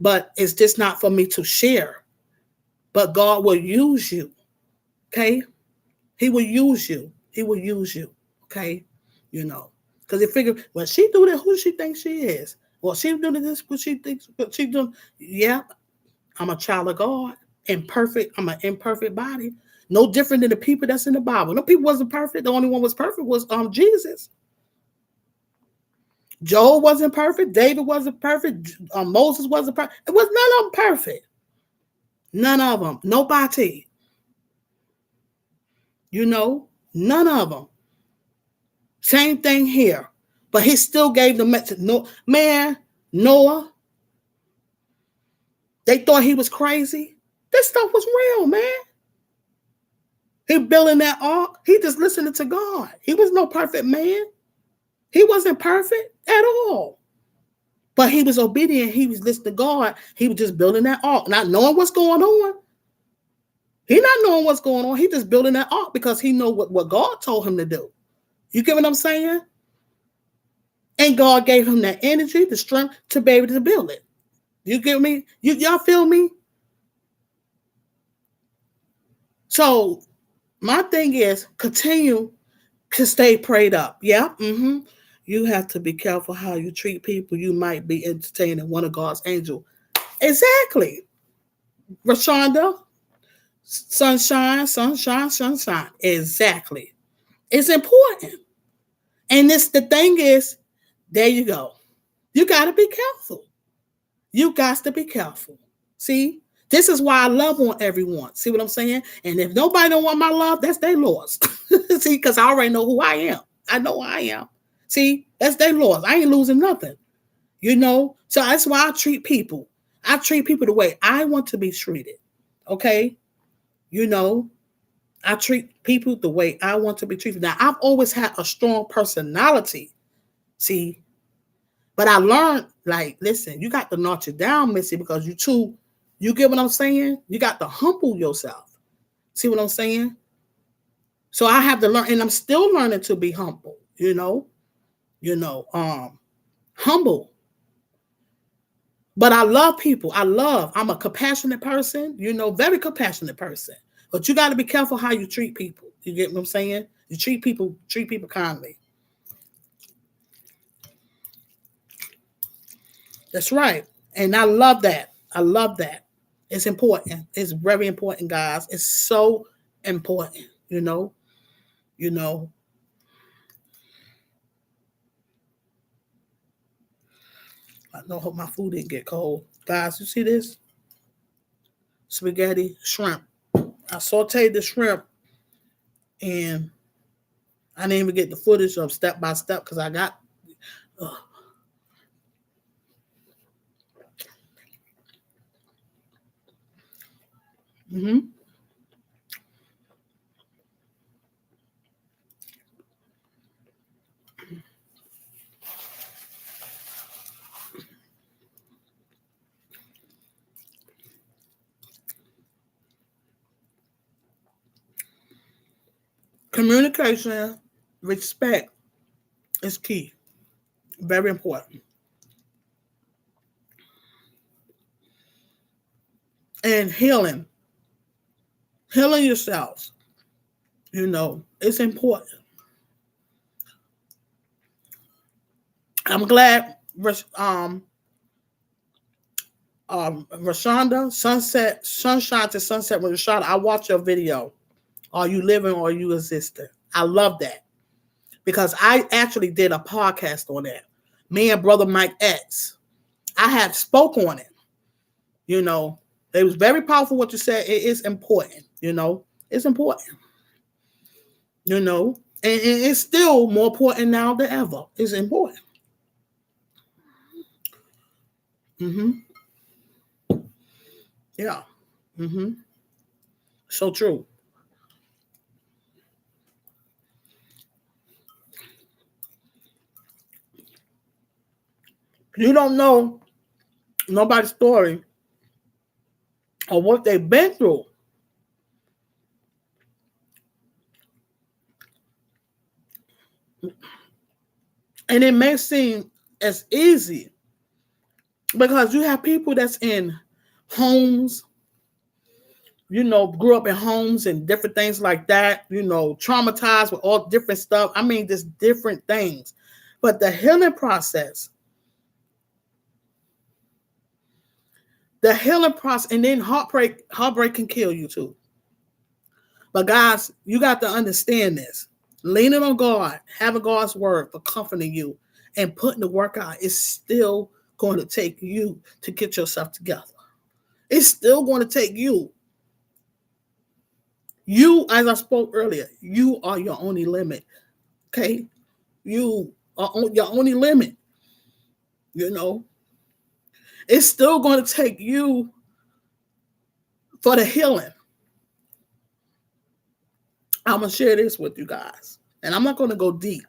but it's just not for me to share. But God will use you. Okay? He will use you. He will use you. Okay? Because he figured, well, she do that, who she thinks she is? Well, she doing this, what she thinks, what she doing. Yeah, I'm a child of God. Imperfect. I'm an imperfect body. No different than the people that's in the Bible. No people wasn't perfect. The only one was perfect was Jesus. Job wasn't perfect. David wasn't perfect. Moses wasn't perfect. It was none of them perfect. None of them. Nobody. None of them. Same thing here. But he still gave the message. No, man, Noah, they thought he was crazy. This stuff was real, man. He building that ark. He just listening to God. He was no perfect man. He wasn't perfect at all. But he was obedient. He was listening to God. He was just building that ark, not knowing what's going on. He not knowing what's going on. He just building that ark because he know what God told him to do. You get what I'm saying? And God gave him that energy, the strength to be able to build it. You get me? Y'all feel me? So my thing is continue to stay prayed up. Yeah. Mm-hmm. You have to be careful how you treat people. You might be entertaining one of God's angels. Exactly. Rashonda, sunshine. Exactly. It's important. And the thing is, there you go. You got to be careful. You got to be careful. See, This is why I love on everyone. See what I'm saying? And if nobody don't want my love, that's their loss. See, because I already know who I am. I know who I am. See, that's their loss. I ain't losing nothing. So that's why I treat people. I treat people the way I want to be treated. Okay? I treat people the way I want to be treated. Now, I've always had a strong personality. See, but I learned, like, listen, you got to notch it down, Missy, because you get what I'm saying? You got to humble yourself. See what I'm saying? So I have to learn, and I'm still learning to be humble, humble. But I love people. I'm a compassionate person, very compassionate person. But you got to be careful how you treat people. You get what I'm saying? You treat people kindly. That's right. And I love that. It's important. It's very important, guys. It's so important, I hope my food didn't get cold. Guys, you see this? Spaghetti, shrimp. I sauteed the shrimp and I didn't even get the footage of step by step because I got communication, respect is key. Very important. And healing yourselves, it's important. I'm glad Rashonda, Sunshine to Sunset with Rashonda, I watched your video. Are you living or are you existing? I love that. Because I actually did a podcast on that. Me and Brother Mike X. I have spoke on it. It was very powerful what you said. It is important. It's important. And it's still more important now than ever. It's important. Yeah. So true. You don't know nobody's story or what they've been through. And it may seem as easy because you have people that's in homes, grew up in homes and different things like that, traumatized with all different stuff. I mean, just different things. But the healing process, and then heartbreak can kill you too. But guys, you got to understand this. Leaning on God, having God's word for comforting you and putting the work out is still going to take you to get yourself together. It's still going to take you. You, as I spoke earlier, you are your only limit. Okay? You are your only limit. It's still going to take you for the healing. I'm going to share this with you guys. And I'm not going to go deep.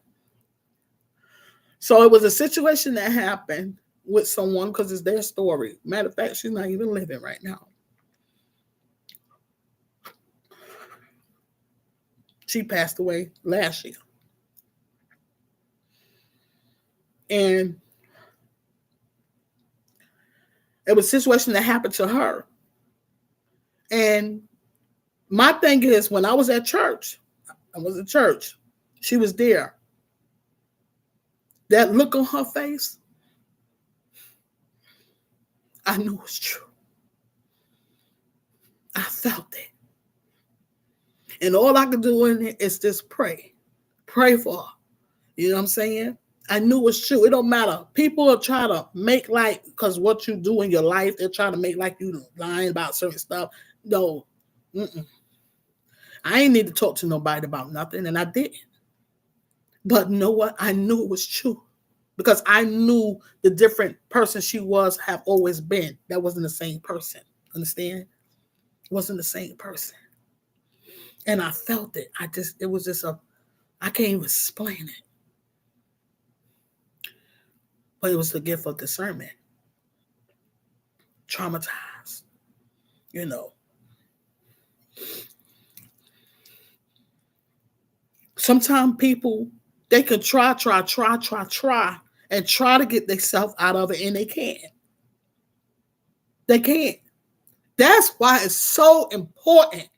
So it was a situation that happened with someone because it's their story. Matter of fact, she's not even living right now. She passed away last year. And it was a situation that happened to her. And my thing is, when I was at church, she was there. That look on her face, I knew it was true. I felt it. And all I could do in it is just pray. Pray for her. You know what I'm saying? I knew it was true. It don't matter. People are trying to make like, because what you do in your life, they're trying to make like you lying about certain stuff. No, I ain't need to talk to nobody about nothing, and I didn't. But you know what? I knew it was true because I knew the different person she was have always been. That wasn't the same person. Understand? It wasn't the same person. And I felt it. It was just I can't even explain it. But it was the gift of discernment. Traumatized, you know. Sometimes people, they can try, and try to get themselves out of it, and they can't. They can't. That's why it's so important.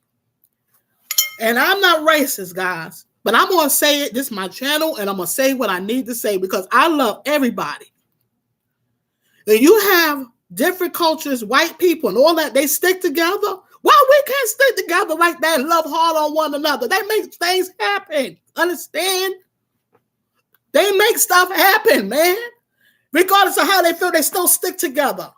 And I'm not racist, guys, but I'm going to say it. This is my channel, and I'm going to say what I need to say because I love everybody. And you have different cultures, white people, and all that, they stick together. Why we can't stick together like that and love hard on one another? They make things happen. Understand? They make stuff happen, man. Regardless of how they feel, they still stick together.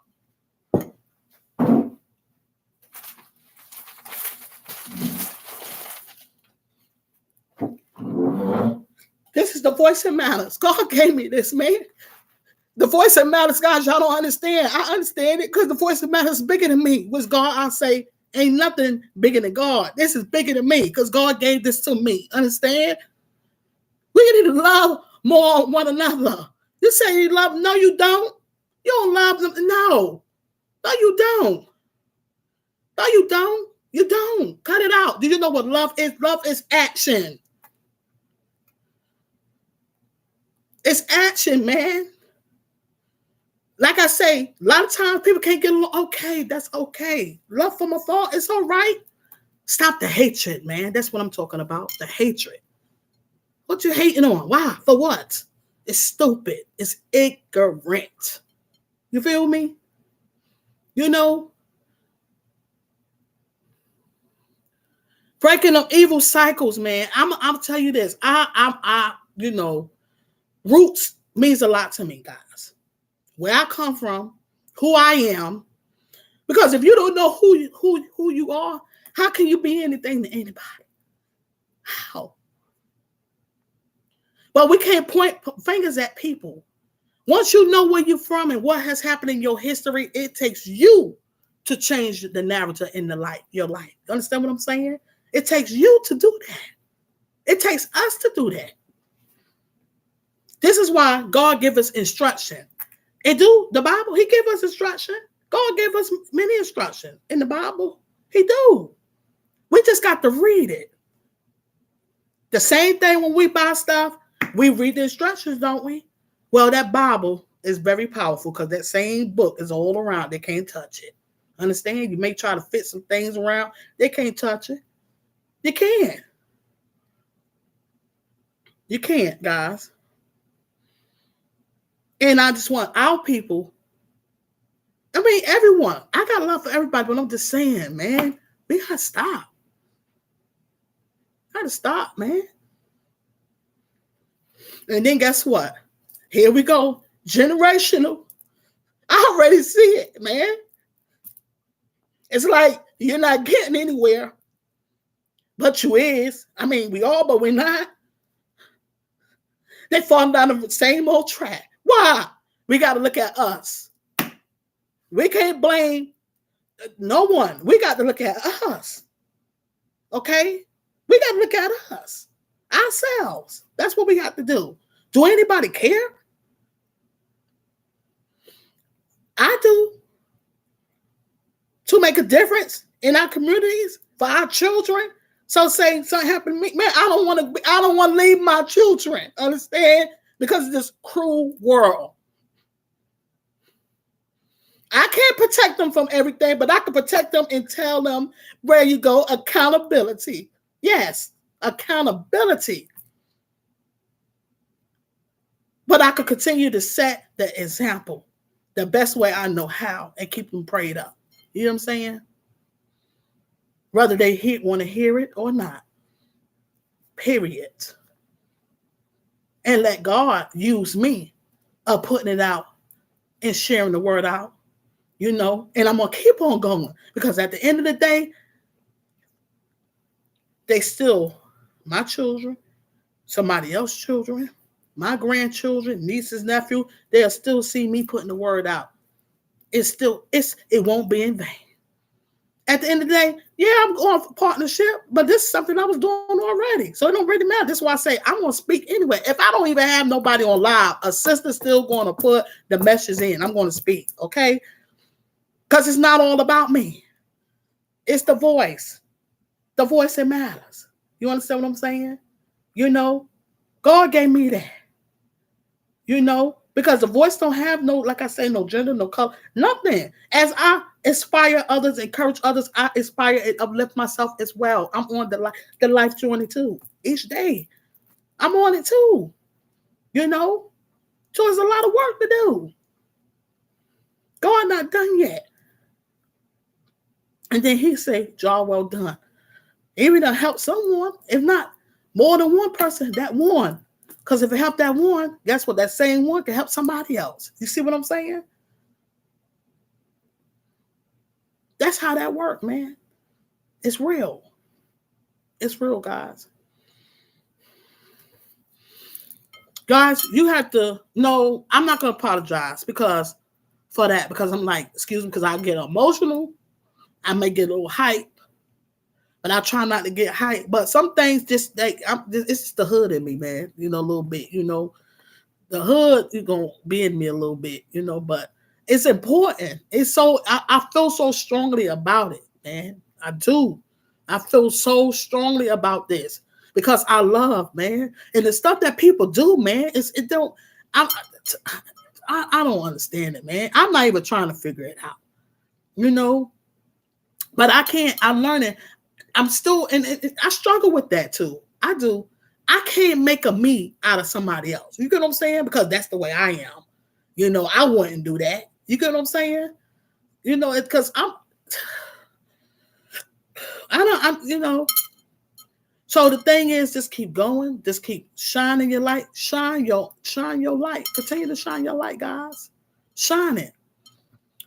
This is the voice that matters. God gave me this, man. The voice that matters, guys, y'all don't understand. I understand it because the voice that matters is bigger than me. With God, I say, ain't nothing bigger than God. This is bigger than me because God gave this to me. Understand? We need to love more one another. You say you love, no, you don't. You don't love them. No. No, you don't. No, you don't. You don't. Cut it out. Do you know what love is? Love is action. It's action, man. Like I say, a lot of times people can't get along. Okay, that's okay. Love from afar, it's all right. Stop the hatred, man. That's what I'm talking about. The hatred. What you hating on? Why? For what? It's stupid. It's ignorant. You feel me? You know? Breaking up evil cycles, man. I'm tell you this. You know, roots means a lot to me, guys. Where I come from, who I am. Because if you don't know who you are, how can you be anything to anybody? How? But we can't point fingers at people. Once you know where you're from and what has happened in your history, it takes you to change the narrative in your life. You understand what I'm saying? It takes you to do that. It takes us to do that. This is why God gives us instruction. The Bible, he gave us instruction. God gave us many instructions in the Bible. He do. We just got to read it. The same thing when we buy stuff, we read the instructions, don't we? Well, that Bible is very powerful because that same book is all around. They can't touch it. Understand? You may try to fit some things around. They can't touch it. You can't. You can't, guys. And I just want our people, I mean, everyone. I got love for everybody, but I'm just saying, man, we got to stop. Got to stop, man. And then guess what? Here we go. Generational. I already see it, man. It's like you're not getting anywhere, but you is. I mean, we all, but we're not. They fall down the same old track. Why? We got to look at us. We can't blame no one. We got to look at us. Okay? We got to look at us. Ourselves. That's what we got to do. Do anybody care? I do. To make a difference in our communities for our children. So say something happened to me, man, I don't want to leave my children, understand? Because of this cruel world. I can't protect them from everything, but I can protect them and tell them where you go. Accountability. Yes, accountability. But I could continue to set the example the best way I know how and keep them prayed up. You know what I'm saying? Whether they want to hear it or not. Period. and let God use me of putting it out and sharing the word out, and I'm going to keep on going because at the end of the day, they still my children, somebody else's children, my grandchildren, nieces, nephew, they'll still see me putting the word out. It won't be in vain. At the end of the day, yeah, I'm going for partnership, but this is something I was doing already. So it don't really matter. That's why I say I'm going to speak anyway. If I don't even have nobody on live, a sister's still going to put the message in. I'm going to speak, okay? Because it's not all about me. It's the voice. The voice that matters. You understand what I'm saying? God gave me that. Because the voice don't have no, like I say, no gender, no color, nothing. As I inspire others, encourage others, I inspire and uplift myself as well. I'm on the life journey too. Each day, I'm on it too. So there's a lot of work to do. God not done yet. And then he say, job well done. Even to help someone, if not more than one person, that one. Because if it helped that one, guess what? That same one can help somebody else. You see what I'm saying? That's how that works, man. It's real. It's real, guys. Guys, you have to know, I'm not going to apologize because I'm like, excuse me, because I get emotional. I may get a little hype, but I try not to get hype. But some things it's just the hood in me, man. A little bit, the hood is going to be in me a little bit, but it's important. It's so, I feel so strongly about it, man. I do. I feel so strongly about this because I love, man. And the stuff that people do, man, I don't understand it, man. I'm not even trying to figure it out, but I'm learning. I'm still, and I struggle with that too. I do. I can't make a me out of somebody else. You get what I'm saying? Because that's the way I am. I wouldn't do that. You get what I'm saying? It's because So the thing is, just keep going. Just keep shining your light. Shine your light. Continue to shine your light, guys. Shine it.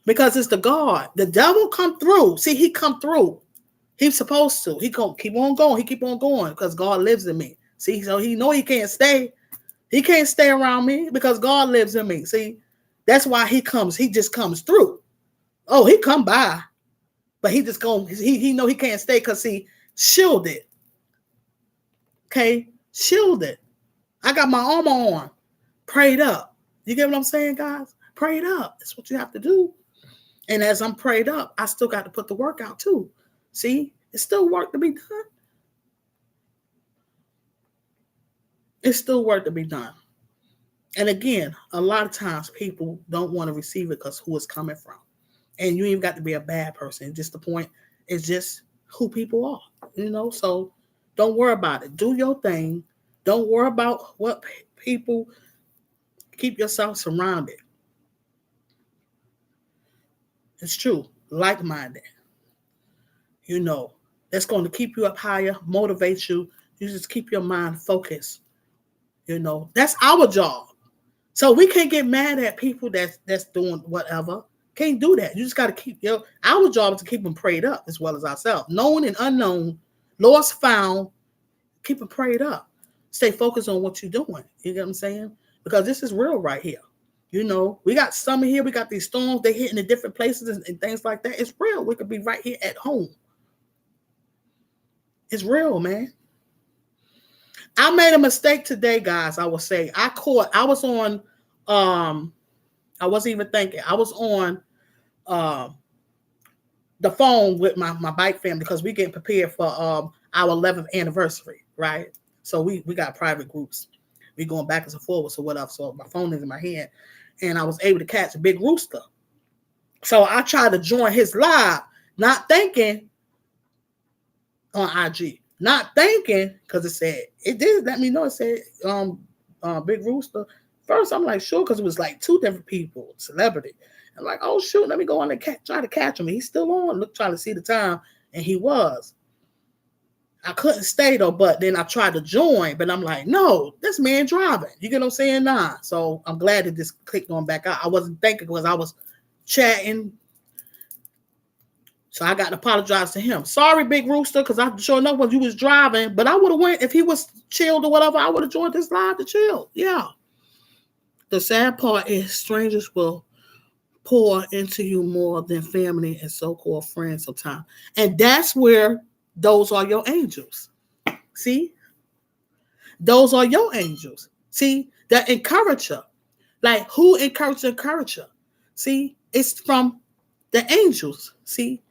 Because it's the God. The devil come through. See, he come through. He's supposed to. He keep on going. He keep on going because God lives in me. See, so he know he can't stay. He can't stay around me because God lives in me. See, that's why he comes. He just comes through. Oh, he come by, but he just he know he can't stay because he shielded. Okay, shielded. I got my armor on, prayed up. You get what I'm saying, guys? Prayed up. That's what you have to do. And as I'm prayed up, I still got to put the work out too. See, it's still work to be done. It's still work to be done. And again, a lot of times people don't want to receive it because who it's coming from. And you ain't got to be a bad person. Just the point is just who people are, So don't worry about it. Do your thing. Don't worry about what people. Keep yourself surrounded. It's true. Like-minded. That's going to keep you up higher, motivate you. You just keep your mind focused. That's our job. So we can't get mad at people that's doing whatever. Can't do that. You just got to keep our job is to keep them prayed up as well as ourselves. Known and unknown, lost, found, keep them prayed up. Stay focused on what you're doing. You get what I'm saying? Because this is real right here. We got summer here. We got these storms. They hitting in different places and things like that. It's real. We could be right here at home. It's real, man. I made a mistake today, guys. I will say I was on, I wasn't even thinking. I was on the phone with my bike family because we getting prepared for our 11th anniversary, right? So we got private groups. We going backwards and forwards or whatever. So my phone is in my hand, and I was able to catch a big rooster. So I tried to join his live, not thinking on IG, not thinking because it did let me know. It said big rooster. First, I'm like, sure, because it was like two different people, celebrity. I'm like, oh, shoot, let me go on and try to catch him. He's still on. Look, trying to see the time, and he was. I couldn't stay though, but then I tried to join, but I'm like, no, this man driving. You get what I'm saying? Nah. So I'm glad that this clicked on back out. I wasn't thinking because I was chatting. So I got to apologize to him. Sorry, Big Rooster, because I sure enough when you was driving, but I would have went if he was chilled or whatever. I would have joined this live to chill. Yeah. The sad part is strangers will pour into you more than family and so-called friends sometimes. And that's where those are your angels. See? Those are your angels. See? That encourager. Like, who encourages the encourager? See? It's from the angels. See?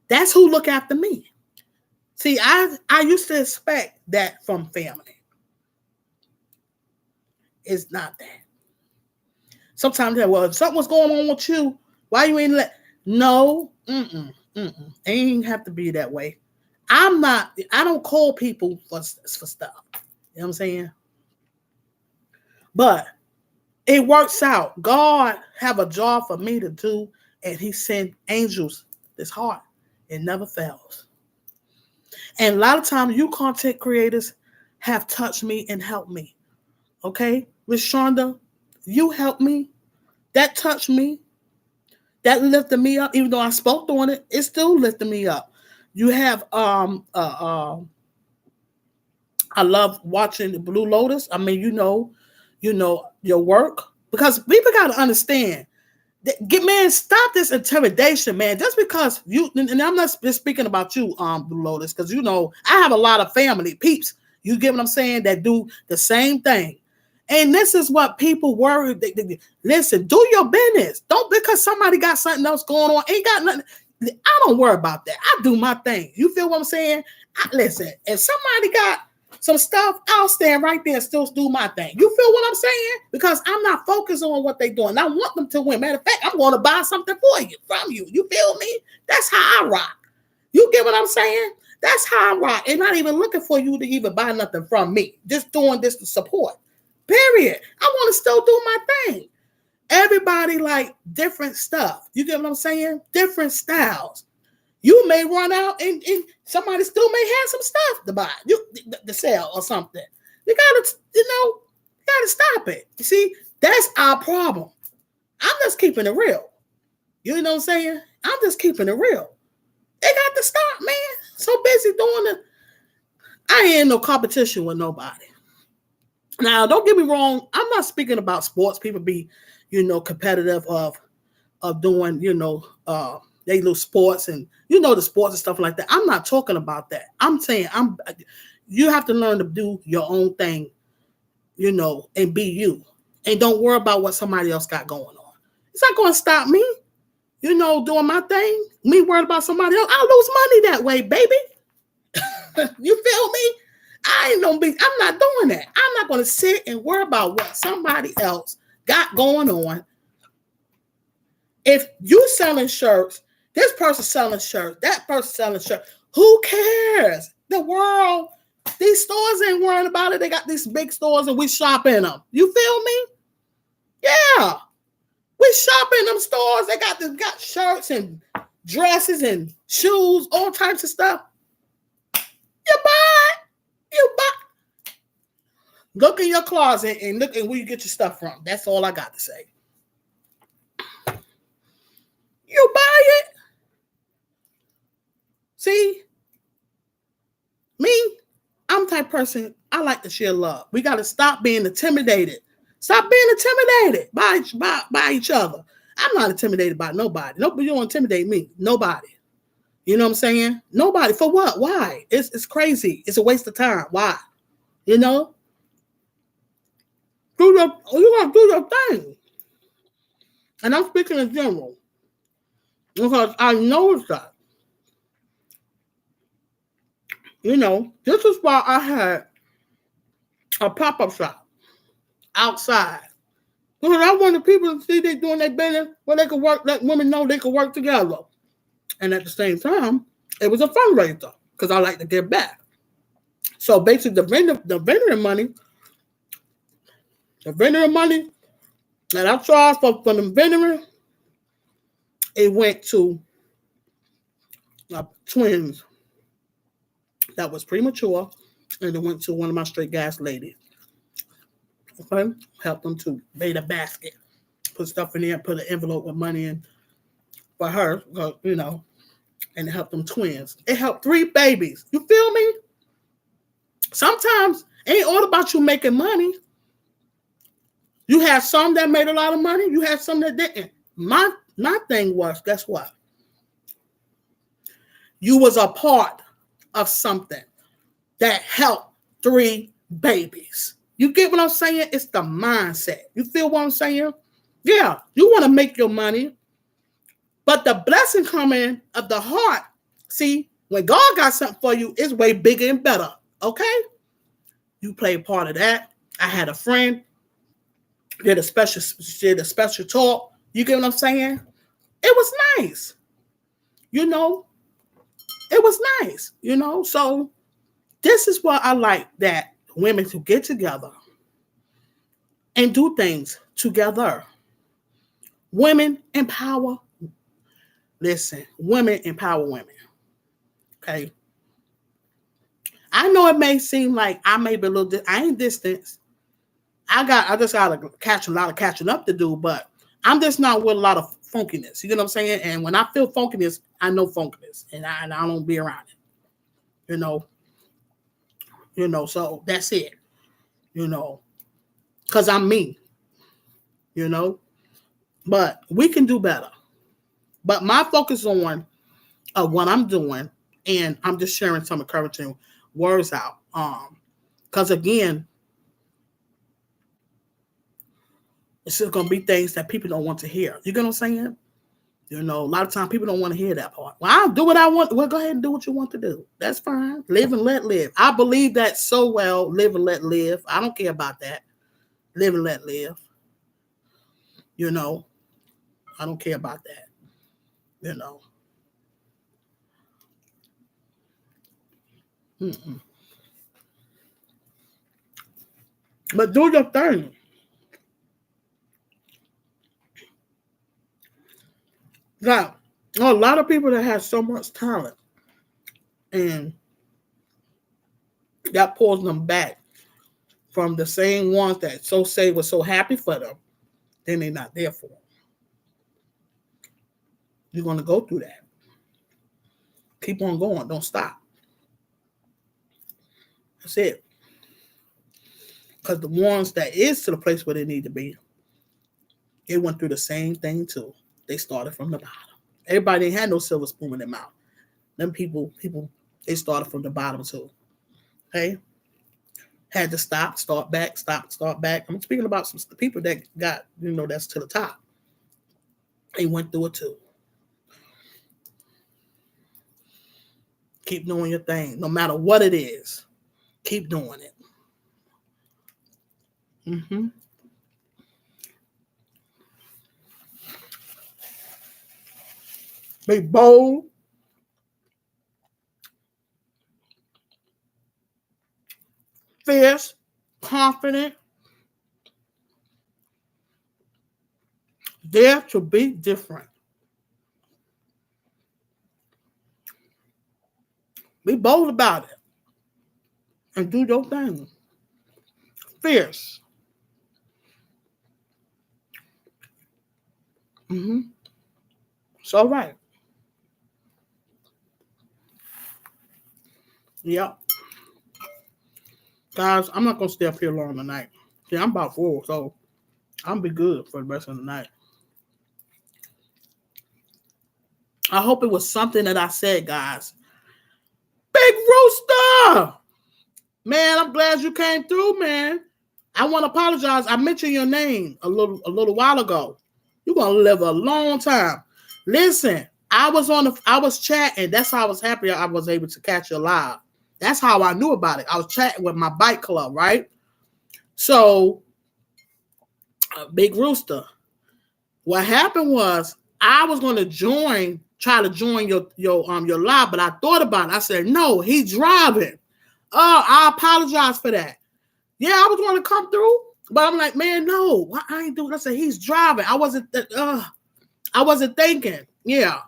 That's who look after me. See, I used to expect that from family. It's not that. Sometimes they're, well, if something's going on with you, why you ain't let? No, it ain't have to be that way. I don't call people for stuff. You know what I'm saying? But it works out. God have a job for me to do, and he sent angels this heart. It never fails. And a lot of times you content creators have touched me and helped me. Okay? Miss Shonda, you helped me. That touched me. That lifted me up. Even though I spoke on it, it still lifted me up. You have I love watching the Blue Lotus. I mean, you know your work. Because people gotta understand. Man, stop this intimidation, man. Just because you, and I'm not just speaking about you, Blue Lotus, because you know I have a lot of family peeps. You get what I'm saying? That do the same thing, and this is what people worry. Listen, do your business. Don't because somebody got something else going on. Ain't got nothing. I don't worry about that. I do my thing. You feel what I'm saying? Listen, if somebody got some stuff, I'll stand right there and still do my thing. You feel what I'm saying? Because I'm not focused on what they're doing. I want them to win. Matter of fact, I'm going to buy something for you, from you. You feel me? That's how I rock. You get what I'm saying? That's how I rock. And not even looking for you to even buy nothing from me. Just doing this to support. Period. I want to still do my thing. Everybody like different stuff. You get what I'm saying? Different styles. You may run out and somebody still may have some stuff to buy, to sell or something. You gotta stop it. You see, that's our problem. I'm just keeping it real. You know what I'm saying? I'm just keeping it real. They got to stop, man. So busy doing it. I ain't in no competition with nobody. Now, don't get me wrong. I'm not speaking about sports. People be, competitive of doing, they do sports and the sports and stuff like that. I'm not talking about that. I'm saying you have to learn to do your own thing, and be you. And don't worry about what somebody else got going on. It's not going to stop me, doing my thing. Me worried about somebody else. I'll lose money that way, baby. You feel me? I'm not doing that. I'm not going to sit and worry about what somebody else got going on. If you selling shirts, this person selling shirts, that person selling shirts, who cares? The world, these stores ain't worrying about it. They got these big stores and we shop in them. You feel me? Yeah. We shop in them stores. They got shirts and dresses and shoes, all types of stuff. You buy it. Look in your closet and look at where you get your stuff from. That's all I got to say. You buy it. See, me, I'm the type of person, I like to share love. We got to stop being intimidated. Stop being intimidated by each other. I'm not intimidated by nobody. Nobody don't intimidate me. Nobody. You know what I'm saying? Nobody. For what? Why? It's crazy. It's a waste of time. Why? You got to do your thing. And I'm speaking in general. Because I noticed that. This is why I had a pop-up shop outside. Because I wanted people to see they doing their business where they could work, let women know they could work together. And at the same time, it was a fundraiser because I like to give back. So basically the vendor money that I charged for the vendor, it went to twins that was premature, and it went to one of my straight gas ladies. Okay, helped them to made a basket, put stuff in there, put an envelope with money in for her, and it helped them twins. It helped 3 babies. You feel me? Sometimes it ain't all about you making money. You had some that made a lot of money. You had some that didn't. My thing was, guess what? You was a part of something that helped 3 babies. You get what I'm saying? It's the mindset. You feel what I'm saying? Yeah, you want to make your money, but the blessing coming of the heart. See, when God got something for you, it's way bigger and better. Okay? You played part of that. I had a friend did a special talk. You get what I'm saying? It was nice. It was nice. So this is what I like, that women to get together and do things together. Women empower. Listen, women empower women. Okay. I know it may seem like I may be a little, I ain't distanced. I just got to catch a lot of catching up to do, but I'm just not with a lot of funkiness. You get what I'm saying? And when I feel funkiness, I know funkiness, and I don't be around it. So that's it. Because I'm me. But we can do better. But my focus on what I'm doing, and I'm just sharing some encouraging words out. Because again, it's just going to be things that people don't want to hear. You get what I'm saying? A lot of times people don't want to hear that part. Well, I'll do what I want. Well, go ahead and do what you want to do. That's fine. Live and let live. I believe that so well. Live and let live. I don't care about that. Live and let live. I don't care about that. Mm-mm. But do your thing. Now, a lot of people that have so much talent, and that pulls them back from the same ones that say was so happy for them, then they're not there for them. You're going to go through that. Keep on going. Don't stop. That's it. Because the ones that is to the place where they need to be, they went through the same thing too. They started from the bottom. Everybody ain't had no silver spoon in their mouth. Them people, they started from the bottom too. Okay? Had to stop, start back. I'm speaking about some people that got, that's to the top. They went through it too. Keep doing your thing. No matter what it is, keep doing it. Mm-hmm. Be bold. Fierce. Confident. Dare to be different. Be bold about it. And do your thing. Fierce. Mm-hmm. It's all right. Yep. Guys, I'm not going to stay up here long tonight. See, I'm about full, so I'll be good for the rest of the night. I hope it was something that I said, guys. Big Rooster! Man, I'm glad you came through, man. I want to apologize. I mentioned your name a little while ago. You're going to live a long time. Listen, I was chatting. That's how I was happy I was able to catch you live. That's how I knew about it. I was chatting with my bike club, right? So, Big Rooster, what happened was I was going to try to join your live, but I thought about it. I said, no, he's driving. Oh, I apologize for that. Yeah, I was going to come through, but I'm like, man, no, I ain't doing. I said he's driving. I wasn't thinking. Yeah,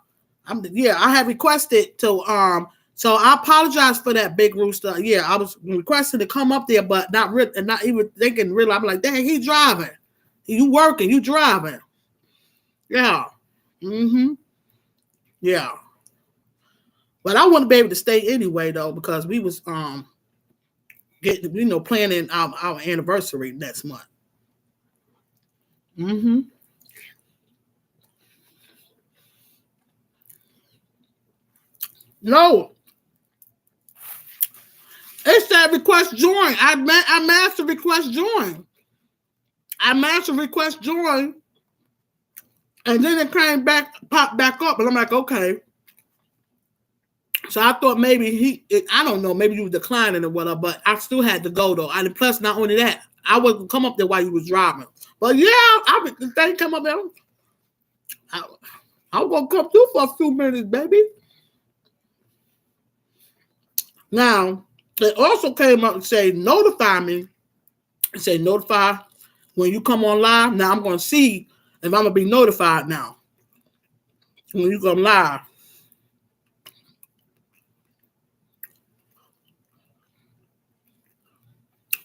I have requested to So I apologize for that, Big Rooster. Yeah, I was requesting to come up there, but not really, and not even thinking really. I'm like, dang, he driving. You working, you driving. Yeah. Mm-hmm. Yeah. But I want to be able to stay anyway though, because we was getting, planning our anniversary next month. Mm-hmm. No, it said request join. I managed to request join. I managed to request join, and then it came back, popped back up, and I'm like, okay. So I thought maybe I don't know, maybe you was declining or whatever, but I still had to go though. And plus, not only that, I wasn't come up there while you was driving. But yeah, the thing come up there. I was gonna come through for a few minutes, baby. Now, it also came up and say notify me. It say notify when you come on live. Now I'm gonna see if I'm gonna be notified now when you come live.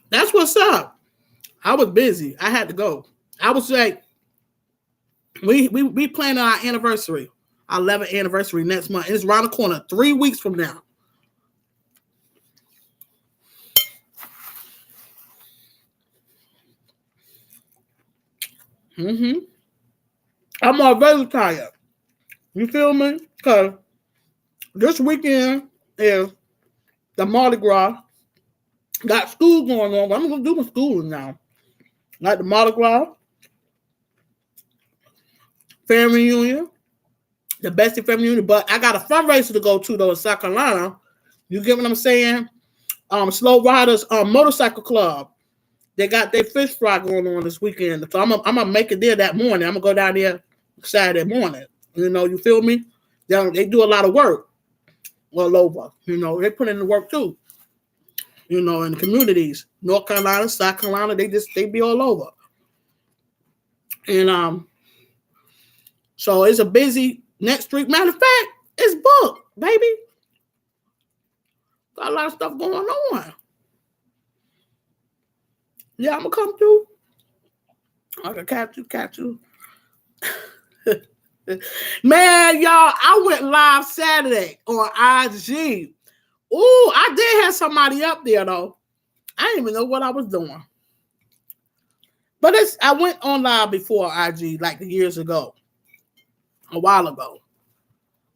That's what's up. I was busy. I had to go. I was like, we planning our anniversary, our 11th anniversary next month. It's around the corner, 3 weeks from now. Mm-hmm. I'm already tired. You feel me? Because this weekend is the Mardi Gras. Got school going on. I'm going to do my schooling now. Like the Mardi Gras, family reunion, the Bestie family reunion. But I got a fundraiser to go to, though, in South Carolina. You get what I'm saying? Slow Riders Motorcycle Club. They got their fish fry going on this weekend. So I'm gonna make it there that morning. I'm gonna go down there Saturday morning. You feel me? They do a lot of work all over. They put in the work too. In the communities, North Carolina, South Carolina, they be all over. And so it's a busy next week. Matter of fact, it's booked, baby. Got a lot of stuff going on. Yeah, I'm gonna come through. I can catch you. Man, y'all, I went live Saturday on IG. Ooh, I did have somebody up there though. I didn't even know what I was doing. But I went on live before IG like years ago, a while ago.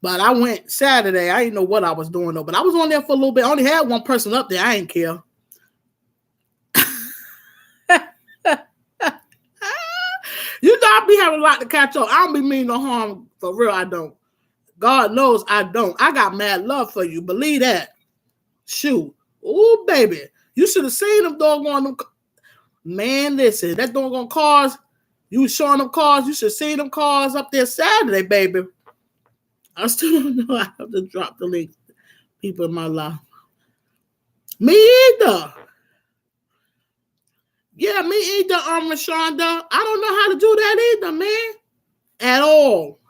But I went Saturday. I didn't know what I was doing though. But I was on there for a little bit. I only had one person up there. I didn't care. I be having a lot to catch up. I don't be mean no harm. For real, I don't. God knows I don't. I got mad love for you. Believe that. Shoot. Ooh, baby. You should have seen them doggone. Man, listen. That doggone cars. You was showing them cars. You should see them cars up there Saturday, baby. I still don't know. I have to drop the link. People in my life. Me either. Yeah, me either, Rashonda. I don't know how to do that either, man. At all.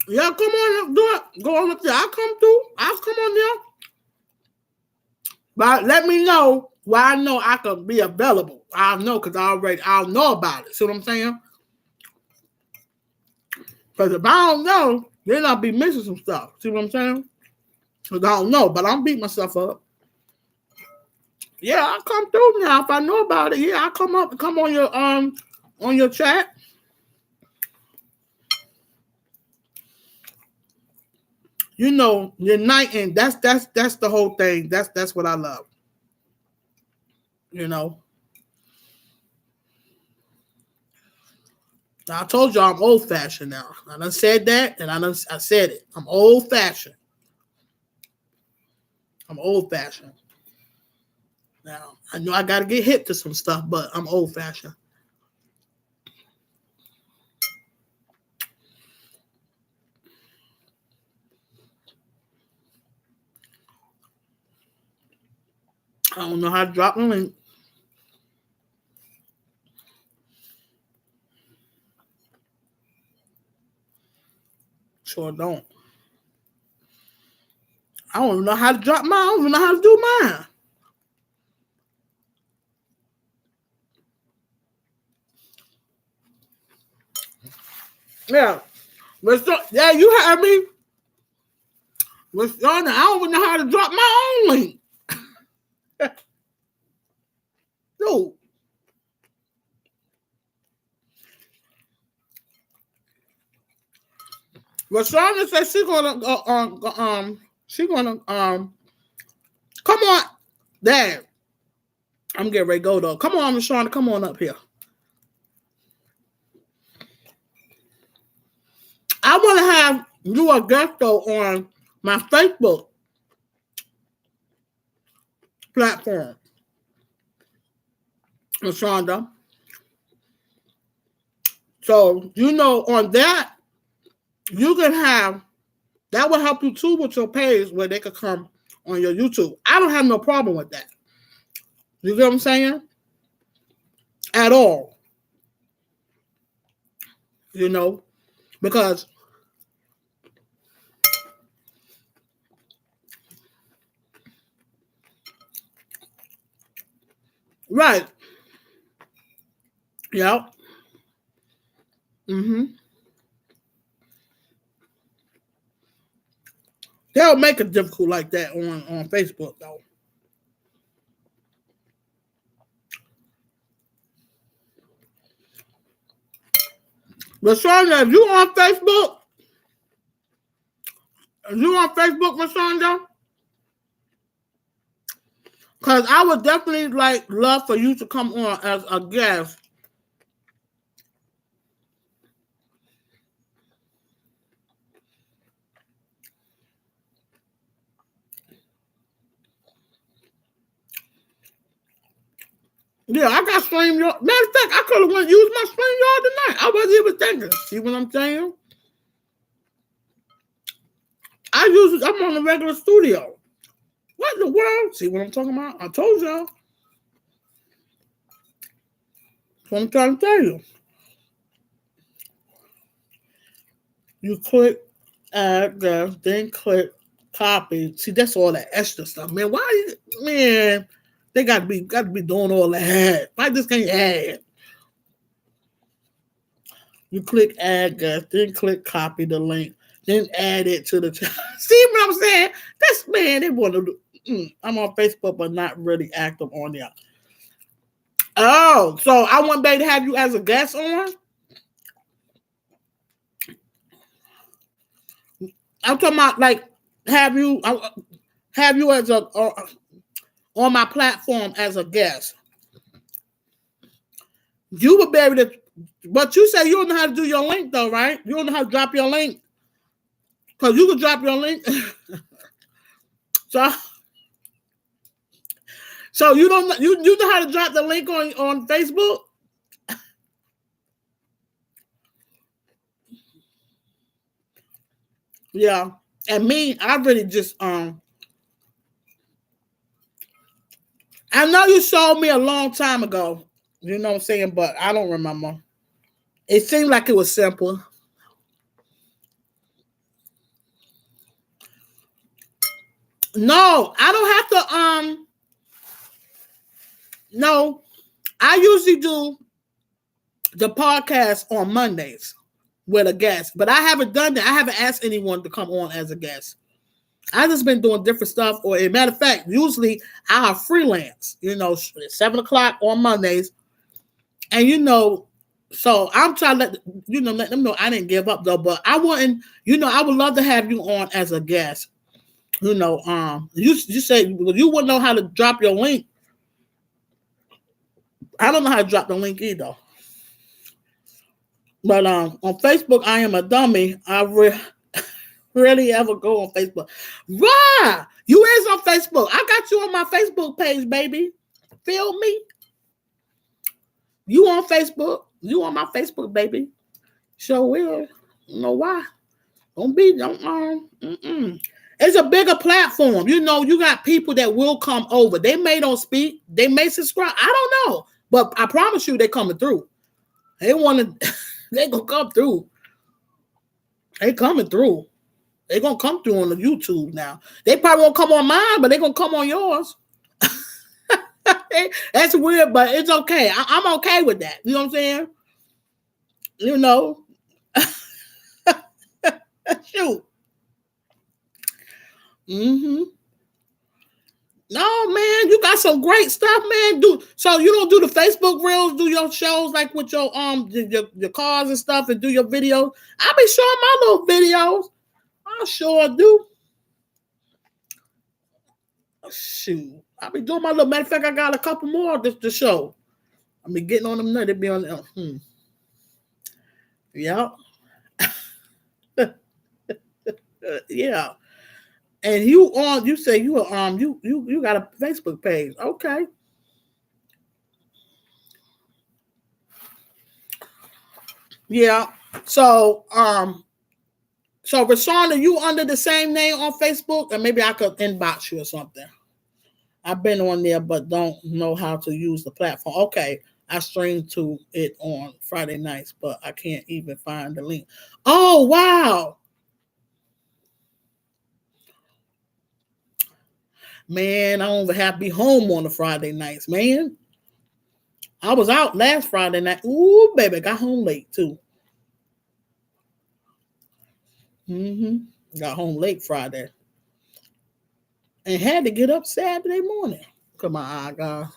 Yeah, come on, do it. Go on up there. I'll come through. I'll come on there. But let me know where I know I could be available. I'll know because I'll know about it. See what I'm saying? Because if I don't know, then I'll be missing some stuff. See what I'm saying? Because I don't know, but I'm beating myself up. Yeah, I'll come through now. If I know about it, yeah, I'll come up and come on your chat. Uniting. That's the whole thing. That's what I love. I told you I'm old fashioned now. I done said that, and I said it. I'm old fashioned. I'm old fashioned. Now I know I got to get hip to some stuff, but I'm old fashioned. I don't know how to drop the link. sure don't. I don't even know how to drop mine. I don't even know how to do mine. Yeah. But so, yeah, you heard me. But Shonda, I don't even know how to drop my own link. Dude. But Shonda said she's gonna come on, Dad. I'm getting ready to go though. Come on, Miss Shonda, come on up here. I want to have you a guest though on my Facebook platform, Miss Shonda. So on that, you can have that will help you too with your page where they could come on your YouTube. I don't have no problem with that. You get what I'm saying? At all. Because right. Yep. They'll make it difficult like that on Facebook though. But Shonda, if you on Facebook, Miss Shonda? Because I would definitely love for you to come on as a guest. Yeah, I got StreamYard. Matter of fact, I could have went use my StreamYard tonight. I wasn't even thinking. See what I'm saying? I'm on the regular studio. What in the world? See what I'm talking about? I told y'all. That's what I'm trying to tell you. You click add, then click copy. See, that's all that extra stuff, man. Man? They got to be doing all that. Why just can't add? You click add, then click copy the link, then add it to the chat. See what I'm saying? That's man. They want to do. I'm on Facebook, but not really active on there. Oh, so I want baby to have you as a guest on. I'm talking about have you as a on my platform as a guest. You would be able to, but you say you don't know how to do your link though, right? You don't know how to drop your link, because you can drop your link. So you don't know, you know how to drop the link on Facebook? Yeah, and me, I really just I know you showed me a long time ago. You know what I'm saying, but I don't remember. It seemed like it was simple. No, I don't have to. No, I usually do the podcast on Mondays with a guest, but I haven't done that. I haven't asked anyone to come on as a guest. I just been doing different stuff, or a matter of fact, usually I have freelance. 7:00 on Mondays, and so I'm trying to let them know I didn't give up though. But I wouldn't, I would love to have you on as a guest. You say you wouldn't know how to drop your link. I don't know how to drop the link either. But on Facebook, I am a dummy. I really ever go on Facebook. Right. You is on Facebook. I got you on my Facebook page, baby. Feel me? You on Facebook. You on my Facebook, baby. Sure will. You know why? It's a bigger platform. You got people that will come over. They may don't speak. They may subscribe. I don't know. But I promise you they're coming through. They want to, they gonna come through. They coming through. They gonna come through on the YouTube now. They probably won't come on mine, but they gonna come on yours. That's weird, but it's okay. I'm okay with that. You know what I'm saying? You know. Shoot. Mm-hmm. No, man, you got some great stuff, man. So you don't do the Facebook reels, do your shows like with your cars and stuff, and do your videos. I be showing my little videos. I sure do. Shoot, I be doing my little. Matter of fact, I got a couple more to show. I be getting on them there. They be on them. Yeah. Yeah. And you say you got a Facebook page. Okay. Yeah. So Rashonda, you under the same name on Facebook? Or maybe I could inbox you or something. I've been on there but don't know how to use the platform. Okay. I stream to it on Friday nights, but I can't even find the link. Oh, wow. Man, I don't even have to be home on the Friday nights, man. I was out last Friday night. Ooh, baby, got home late too. Got home late Friday. And had to get up Saturday morning. Come on, God.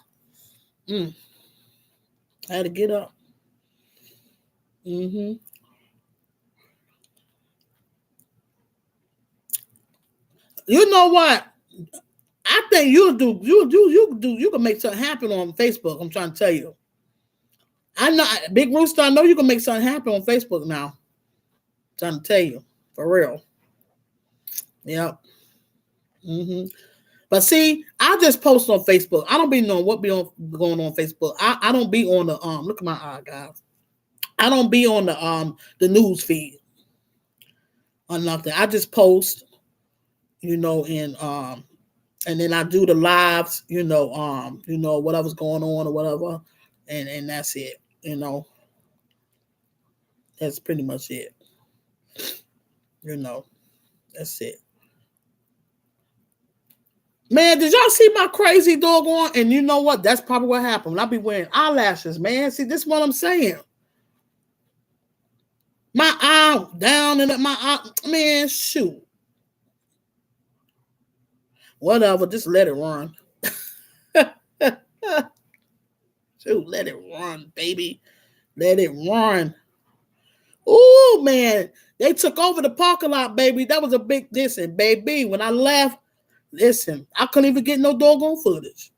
Had to get up. You know what? I think you can make something happen on Facebook. I'm trying to tell you. I know, Big Rooster, I know you can make something happen on Facebook now. I'm trying to tell you. For real. Yep. But see, I just post on Facebook. I don't be knowing what going on Facebook. I don't be on the look at my eye, guys. I don't be on the news feed or nothing. I just post, and then I do the lives, whatever's going on or whatever, and that's it. That's pretty much it. That's it. Man, did y'all see my crazy dog on? And you know what? That's probably what happened. I be wearing eyelashes, man. See, this is what I'm saying. My eye down and my eye, man, shoot. Whatever, just let it run. Shoot, let it run, baby. Let it run. Oh, man. They took over the parking lot, baby. That was a big listen, baby. When I left, listen, I couldn't even get no doggone footage.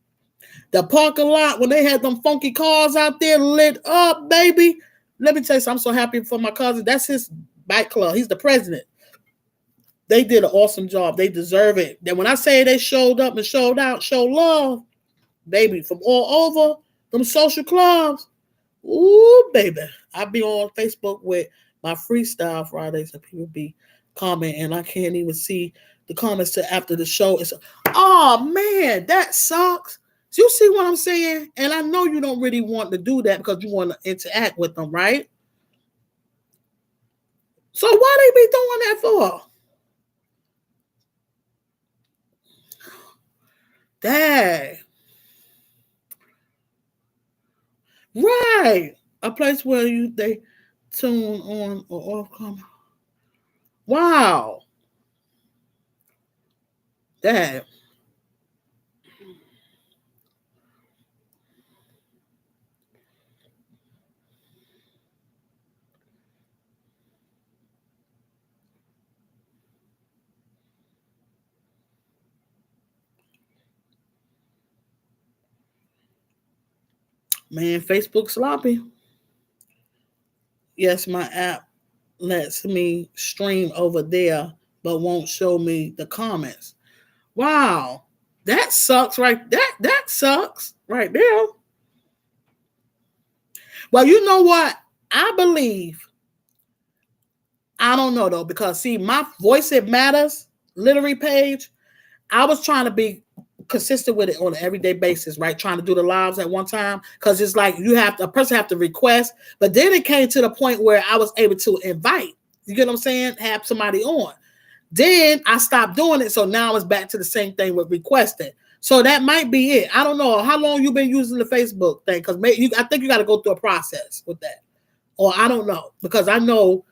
The parking lot, when they had them funky cars out there lit up, baby. Let me tell you something. I'm so happy for my cousin. That's his bike club. He's the president. They did an awesome job. They deserve it. Then when I say they showed up and showed out, show love, baby, from all over them social clubs. Ooh, baby. I be on Facebook with my freestyle Fridays and people be commenting and I can't even see the comments till after the show. It's oh man, that sucks. So you see what I'm saying? And I know you don't really want to do that because you want to interact with them, right? So why they be doing that for? Dang. Right. A place where they tune on or off comment. Wow. Dang. Man, Facebook sloppy. Yes, my app lets me stream over there, but won't show me the comments. Wow. That sucks, right? That sucks right there. Well, you know what? I believe, I don't know though, because see, my Voice It Matters literary page, I was trying to be consistent with it on an everyday basis, right? Trying to do the lives at one time. Because it's like a person have to request, but then it came to the point where I was able to invite. You get what I'm saying? Have somebody on. Then I stopped doing it, so now it's back to the same thing with requesting. So that might be it. I don't know how long you've been using the Facebook thing, because I think you got to go through a process with that, or I don't know, because I know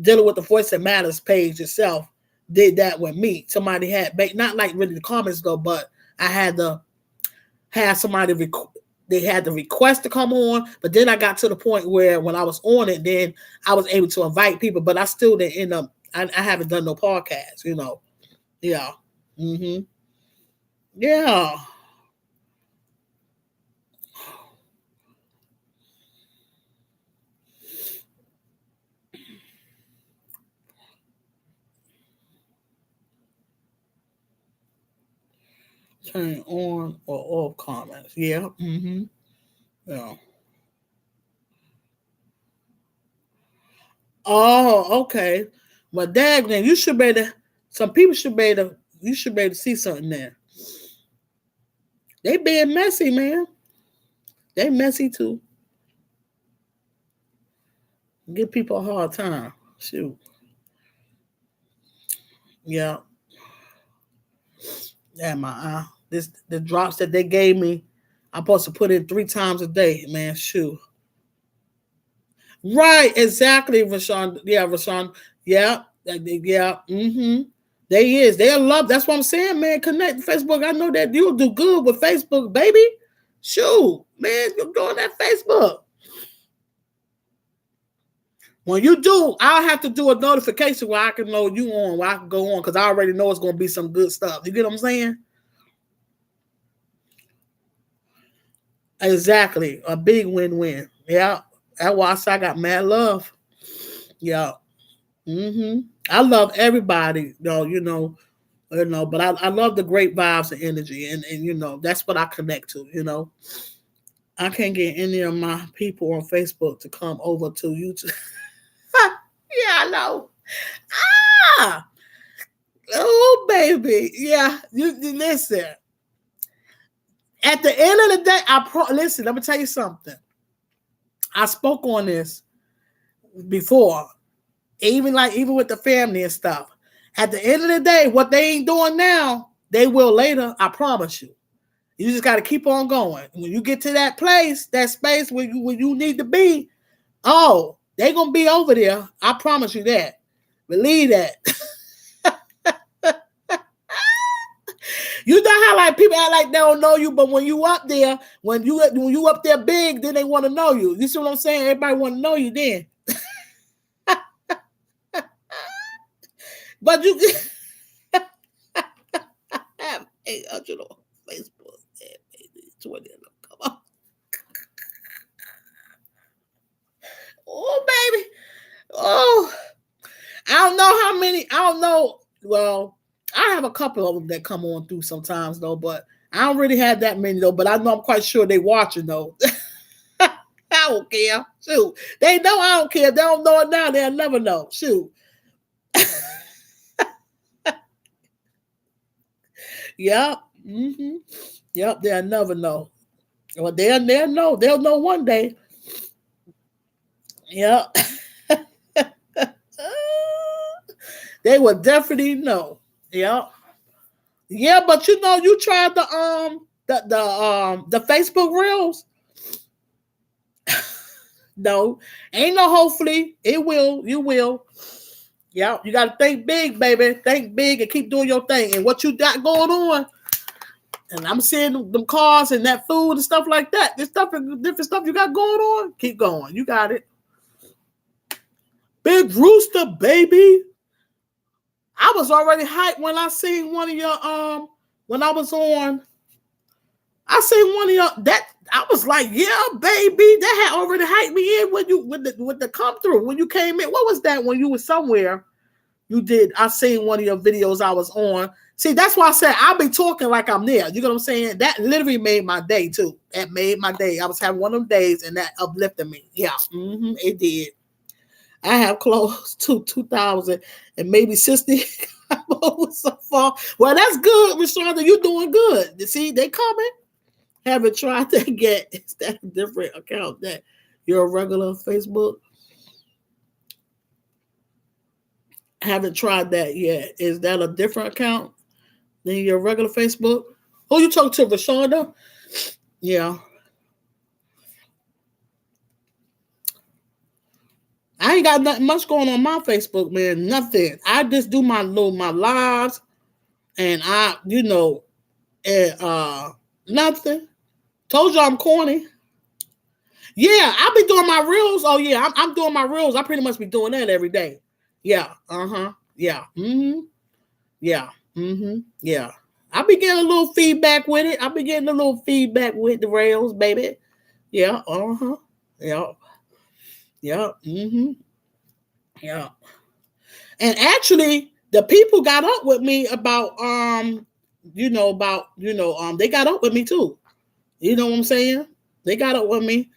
dealing with the Voice That Matters page itself did that with me. Somebody had not like really the comments though, but I had to have somebody they had the request to come on, but then I got to the point where when I was on it, then I was able to invite people, but I still didn't end up. I haven't done no podcast, you know. Yeah. Mm-hmm. Yeah. Turn on or off comments. Yeah. Mm-hmm. Yeah. Oh, okay. Well, dag, then you should be able to, some people should be able to, you should be able to see something there. They being messy, man. They messy too. Give people a hard time. Shoot. Yeah. Yeah, the drops that they gave me, I'm supposed to put in 3 times a day, man. Shoot. Right, exactly, Rashawn. Yeah, Rashawn. Yeah. Yeah. Mm-hmm. They is. They'll love. That's what I'm saying, man. Connect Facebook. I know that you'll do good with Facebook, baby. Shoot, man, you're doing that Facebook. When you do, I'll have to do a notification where I can know you on, where I can go on, because I already know it's going to be some good stuff. You get what I'm saying? Exactly. A big win-win. Yeah. That's why I got mad love. Yeah. Mm-hmm. I love everybody, though, but I love the great vibes and energy, and that's what I connect to. I can't get any of my people on Facebook to come over to YouTube. Yeah, I know. Ah, oh baby, yeah. You listen. At the end of the day, listen. Let me tell you something. I spoke on this before, even with the family and stuff. At the end of the day, what they ain't doing now, they will later. I promise you. You just got to keep on going. When you get to that place, that space where you need to be, oh, they gonna be over there. I promise you that. Believe that. You know how like people act like they don't know you, but when you up there, when you up there big, then they want to know you. You see what I'm saying? Everybody want to know you then. But you have 800 on Facebook. Yeah, baby. 20 of them. Come on. Oh, baby. Oh, I don't know how many. I don't know. Well, I have a couple of them that come on through sometimes though, but I don't really have that many though. But I know I'm quite sure they watching though. I don't care. Shoot, they know I don't care. They don't know it now. They'll never know. Shoot. Yep. Mm-hmm. Yep. They'll never know. Well, they'll know. They'll know one day. Yep. They will definitely know. Yep. Yeah, but you tried the Facebook Reels. No, ain't no hopefully. It will. You will. Yeah, you gotta think big, baby. Think big and keep doing your thing. And what you got going on. And I'm seeing them cars and that food and stuff like that. This stuff, different stuff you got going on. Keep going. You got it. Big Rooster, baby. I was already hyped when I seen one of your when I was on. I seen one of your that I was like, yeah, baby. That had already hyped me in when you with the come through when you came in. What was that when you were somewhere? You did. I seen one of your videos I was on. See, that's why I said I'll be talking like I'm there. You know what I'm saying? That literally made my day too. That made my day. I was having one of them days and that uplifted me. Yeah, it did. I have close to 2,000 and maybe 60 so far. Well, that's good, Miss Shonda. You're doing good. You see, they coming. Haven't tried to get, is that a different account that you're a regular Facebook? Haven't tried that yet. Is that a different account than your regular Facebook? Oh, you talk to Rashonda? Yeah. I ain't got nothing much going on my Facebook, man. Nothing. I just do my lives, and nothing. Told you I'm corny. Yeah, I be doing my reels. Oh yeah, I'm doing my reels. I pretty much be doing that every day. Yeah. Yeah. Yeah. Yeah. I be getting a little feedback with it. I be getting a little feedback with the rails, baby. Yeah. Yeah. Yeah. Yeah. And actually, the people got up with me about they got up with me too. You know what I'm saying? They got up with me.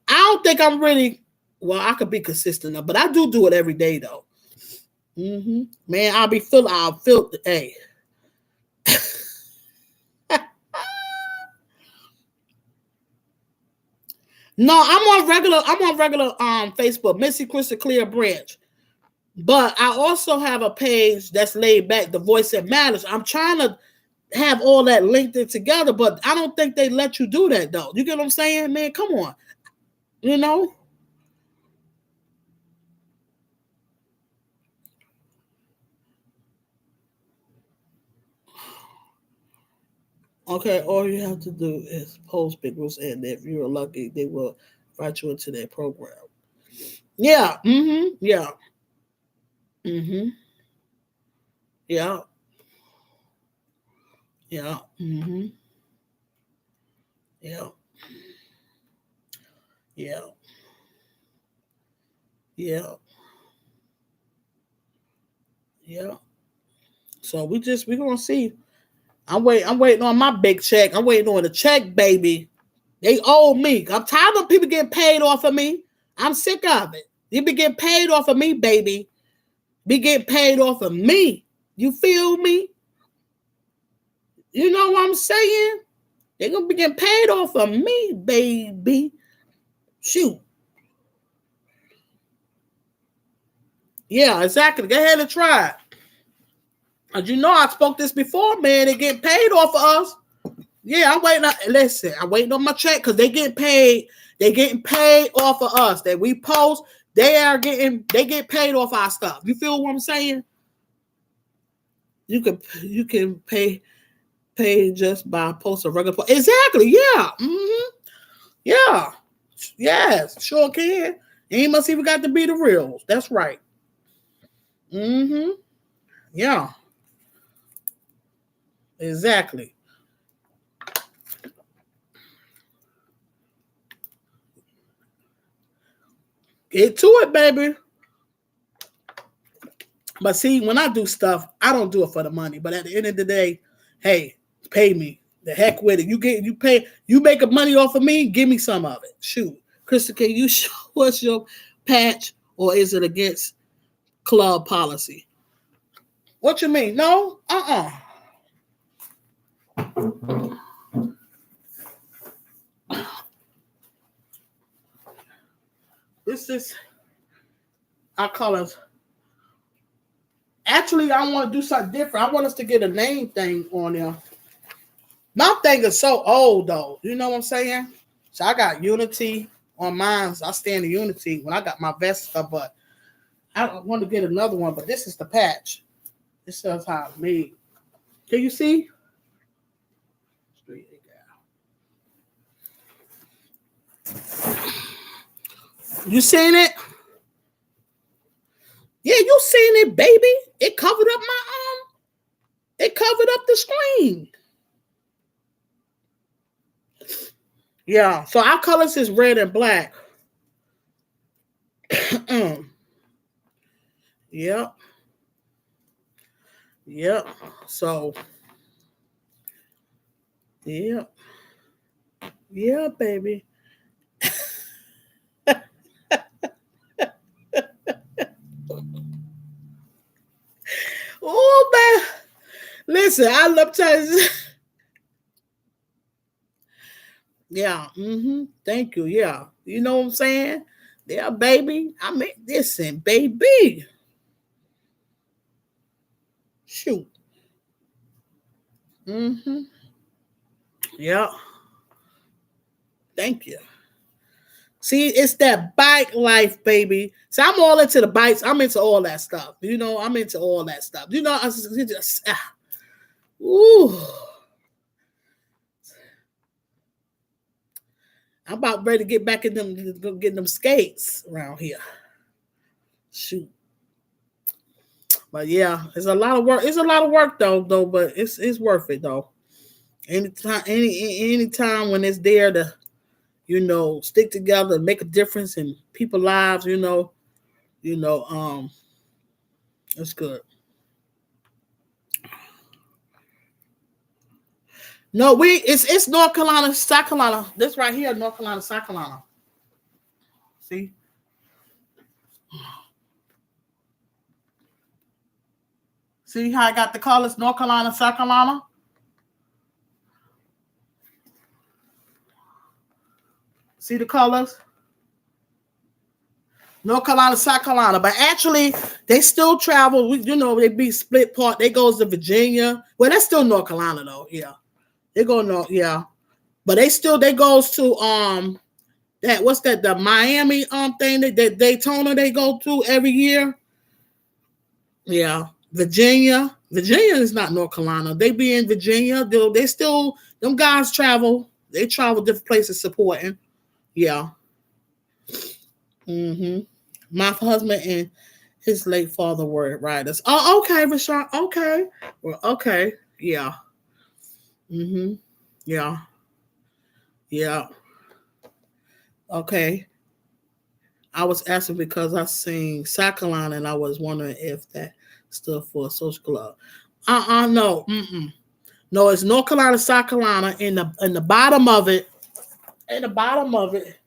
I don't think I'm really well, I could be consistent, but I do it every day though. Man, I'll feel hey. No, I'm on regular Facebook, Missy Crystal Clear Branch. But I also have a page that's laid back, The Voice That Matters. I'm trying to have all that linked in together, but I don't think they let you do that though. You get what I'm saying, man? Come on. You know? Okay, all you have to do is post pictures, and if you're lucky, they will invite you into their program. Yeah. Yeah. Yeah. Yeah. Yeah. Yeah. Yeah. Yeah. So we're gonna see. I'm waiting on my big check. I'm waiting on the check, baby. They owe me. I'm tired of people getting paid off of me. I'm sick of it. You be getting paid off of me, baby. Be getting paid off of me. You feel me? You know what I'm saying? They're gonna be getting paid off of me, baby. Shoot. Yeah, exactly. Go ahead and try it. As you know, I spoke this before, man. They getting paid off of us. Yeah, I'm waiting on my check because they get paid. They getting paid off of us. That we post, they get paid off our stuff. You feel what I'm saying? You can pay just by post a regular post. Exactly. Yeah. Yeah. Yes. Sure can. And you must even got to be the reals. That's right. Yeah. Exactly. Get to it, baby. But see, when I do stuff, I don't do it for the money. But at the end of the day, hey, pay me. The heck with it. You make a money off of me, give me some of it. Shoot. Krista, can you show us your patch, or is it against club policy? What you mean? No? This is our colors. Actually, I want to do something different. I want us to get a name thing on there. My thing is so old though. You know what I'm saying? So I got Unity on mine. So I stand in Unity when I got my vest stuff, but I want to get another one. But this is the patch. This shows how it's made. Can you see? You seen it? Yeah, you seen it, baby. It covered up my It covered up the screen. Yeah. So our colors is red and black. Yep. Yep. So yeah. Yeah, baby. Oh man. Listen, I love to. Yeah. Thank you. Yeah. You know what I'm saying? Yeah, baby. I mean, listen, baby. Shoot. Yeah. Thank you. See, it's that bike life, baby. So I'm all into the bikes. I'm into all that stuff. I'm into all that stuff. I just ooh. I'm about ready to get back in them, getting them skates around here. Shoot. But yeah, it's a lot of work. It's a lot of work though, but it's worth it though. Anytime when it's there to, stick together and make a difference in people's lives, it's good. No, it's North Carolina, South Carolina. This right here, North Carolina, South Carolina. See? See how I got the colors, North Carolina, South Carolina? See the colors? North Carolina, South Carolina. But actually, they still travel. They be split part. They goes to Virginia. Well, that's still North Carolina though. Yeah. They go north, yeah. But they goes to the Miami thing that Daytona they go to every year. Yeah. Virginia is not North Carolina. They be in Virginia. They still, them guys travel. They travel different places supporting. Yeah. My husband and his late father were riders. Oh, okay, Rashad. Okay. Well, okay. Yeah. Yeah. Yeah. Okay. I was asking because I seen South Carolina and I was wondering if that stood for a social club. No. No, it's North Carolina, South Carolina. In the bottom of it. In the bottom of it.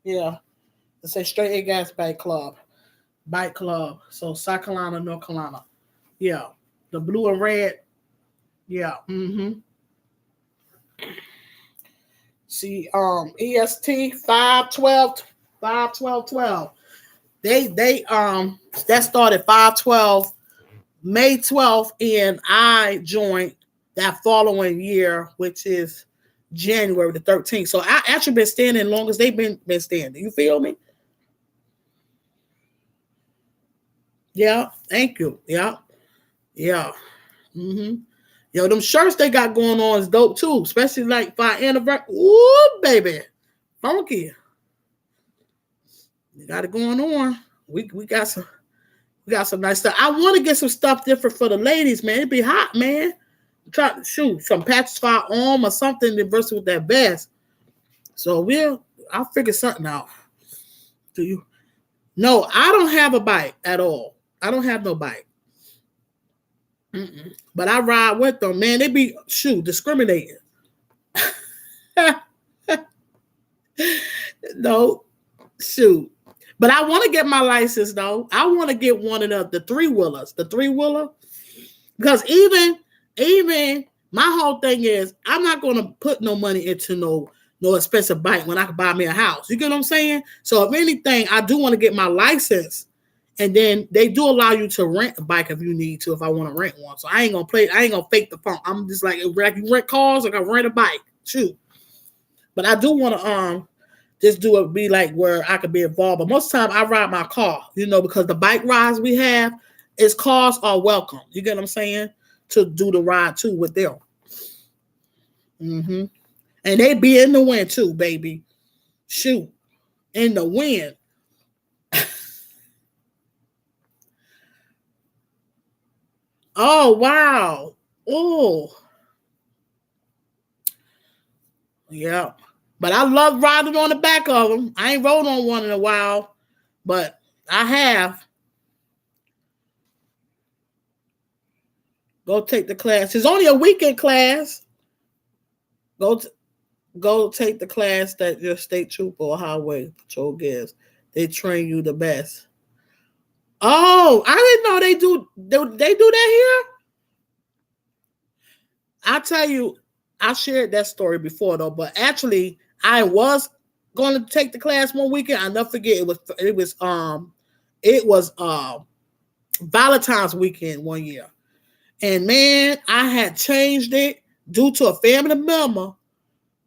Yeah. It says Straight A Gas Bike Club. Bike Club. So South Carolina, North Carolina. Yeah. The blue and red. Yeah. See, EST 5/12/12. They that started 5/12, May 12th, and I joined that following year, which is January the 13th. So I actually been standing as long as they've been standing. You feel me? Yeah, thank you. Yeah. Yeah. Yo, them shirts they got going on is dope too, especially like for our anniversary. Ooh, baby, funky. We got it going on. We got some nice stuff. I want to get some stuff different for the ladies, man. It'd be hot, man. Try to shoot some patches for our arm or something to verse with that vest. So I'll figure something out. Do you? No, I don't have a bike at all. I don't have no bike. But I ride with them, man. They be discriminating. No, shoot. But I want to get my license though. I want to get one of the three-wheelers, because even my whole thing is I'm not going to put no money into no expensive bike when I can buy me a house. You get what I'm saying? So if anything, I do want to get my license. And then they do allow you to rent a bike if you need to, if I want to rent one. So I ain't gonna fake the phone. I'm just like you rent cars, I can rent a bike. Shoot. But I do want to just do it be like where I could be involved. But most of the time I ride my car, because the bike rides we have, cars are welcome. You get what I'm saying? To do the ride too with them. And they be in the wind too, baby. Shoot. In the wind. Oh, wow. Oh. Yeah. But I love riding on the back of them. I ain't rode on one in a while, but I have. Go take the class. It's only a weekend class. Go take the class that your state trooper or highway patrol gives. They train you the best. Oh, I didn't know they do that here. I tell you, I shared that story before though, but actually I was going to take the class one weekend. I never forget it was Valentine's weekend one year. And man, I had changed it due to a family member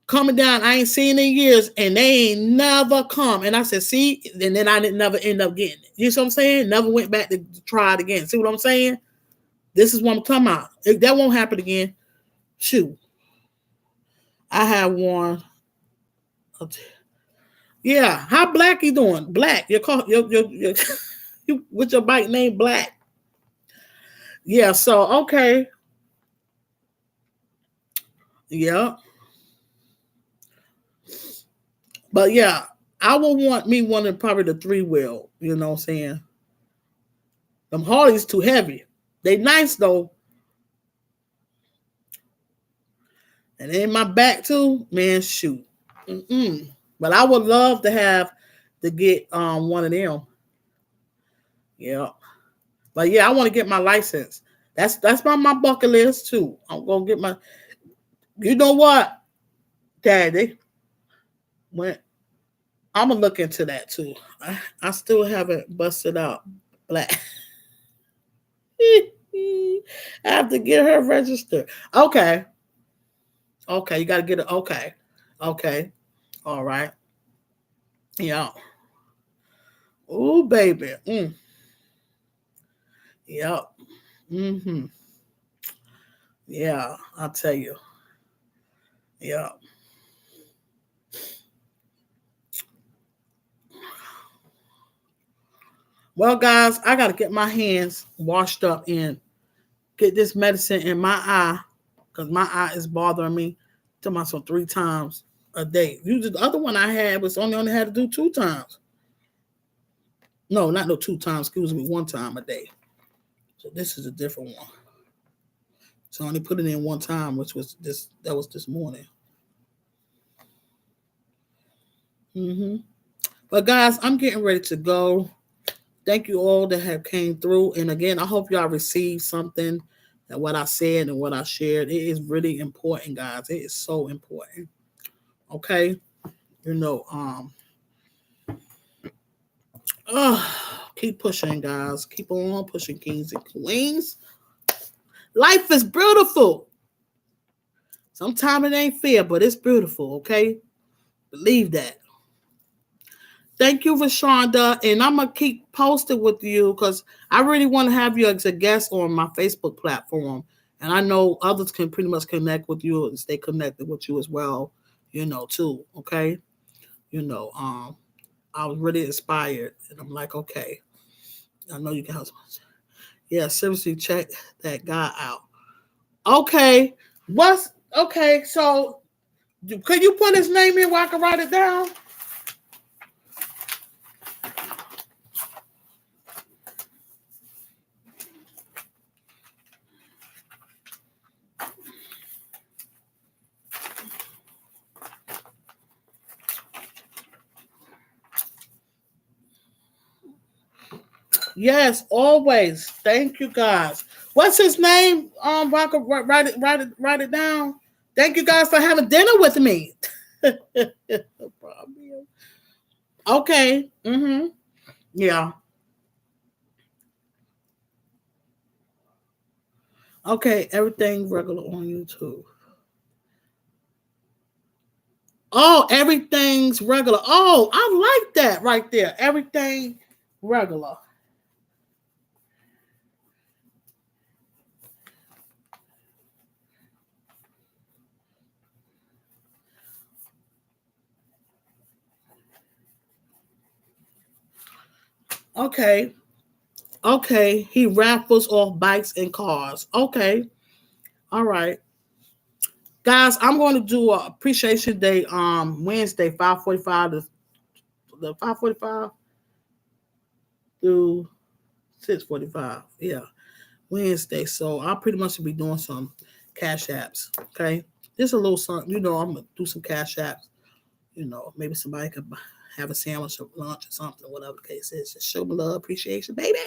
coming down. I ain't seen in years, and they ain't never come. And I said, see, and then I didn't never end up getting it. You know what I'm saying? Never went back to try it again. See what I'm saying? This is what I'm talking about. If that won't happen again, shoot. I have one. Yeah, how Black you doing? Black, your you with your bike name Black. Yeah, so okay. Yeah. But yeah, I would want me one of probably the 3-wheel, you know what I'm saying? Them Harleys too heavy. They nice though. And in my back too, man, shoot. Mm-mm. But I would love to have to get one of them. Yeah. But yeah, I want to get my license. That's my bucket list too. I'm gonna get my. You know what, Daddy? When I'm gonna look into that too. I still haven't busted out Black. I have to get her registered. Okay. Okay, you gotta get it. Okay. Okay. All right. Yeah. Oh, baby. Yep. Mm-hmm. Yeah, I'll tell you. Yeah. Well, guys, I gotta get my hands washed up and get this medicine in my eye because my eye is bothering me to myself 3 times a day. Usually the other one I had was only had to do 2 times. No, not no 2 times, excuse me, 1 time a day. So this is a different one. So I only put it in 1 time, which was this morning. Mm-hmm. But guys, I'm getting ready to go. Thank you all that have came through. And again, I hope y'all received something that what I said and what I shared. It is really important, guys. It is so important. Okay. You know, keep pushing, guys. Keep on pushing, kings and queens. Life is beautiful. Sometimes it ain't fair, but it's beautiful, okay? Believe that. Thank you, Rashonda. And I'm going to keep posting with you because I really want to have you as a guest on my Facebook platform. And I know others can pretty much connect with you and stay connected with you as well, you know, too. Okay. You know, I was really inspired. And I'm like, okay, I know you guys. Yeah, seriously, check that guy out. Okay. Okay? So, could you put his name in where I can write it down? Yes, always. Thank you, guys. What's his name? Rock, write it down. Thank you guys for having dinner with me. Okay. Mm-hmm. Yeah. Okay. Everything regular on YouTube. Oh, everything's regular. Oh, I like that right there. Everything regular. Okay. Okay. He raffles off bikes and cars. Okay. All right. Guys, I'm going to do a appreciation day Wednesday, 5:45 to the 5:45 through 6:45. Yeah. Wednesday. So I'll pretty much be doing some cash apps. Okay. Just a little something, you know, I'm gonna do some cash apps. You know, maybe somebody could have a sandwich or lunch or something, whatever the case is. Just show me love, appreciation, baby.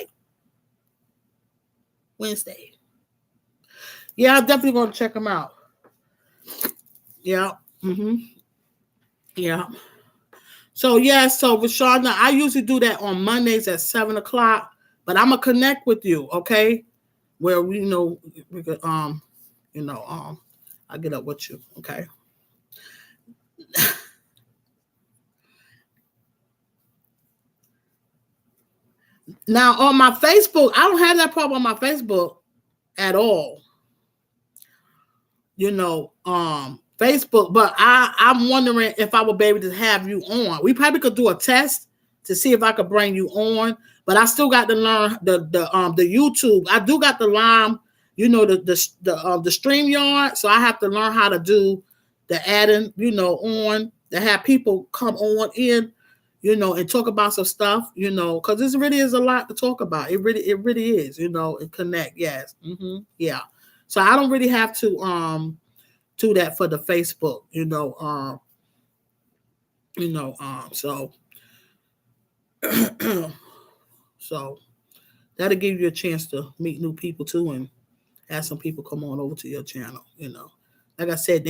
Wednesday. Yeah, I'm definitely gonna check them out. Yeah. Mm-hmm. Yeah. So yeah, so Rashonda, I usually do that on Mondays at 7 o'clock. But I'm gonna connect with you, okay? Where we could I get up with you, okay? Now on my Facebook, I don't have that problem on my Facebook at all. Facebook, but I'm wondering if I would be able to have you on. We probably could do a test to see if I could bring you on, but I still got to learn the YouTube. I do got the Lime, the StreamYard, so I have to learn how to do the adding, on to have people come on in, and talk about some stuff, because this really is a lot to talk about. It really is, and connect. Yes, yeah. So I don't really have to do that for the Facebook, so so that'll give you a chance to meet new people too, and have some people come on over to your channel. Like I said,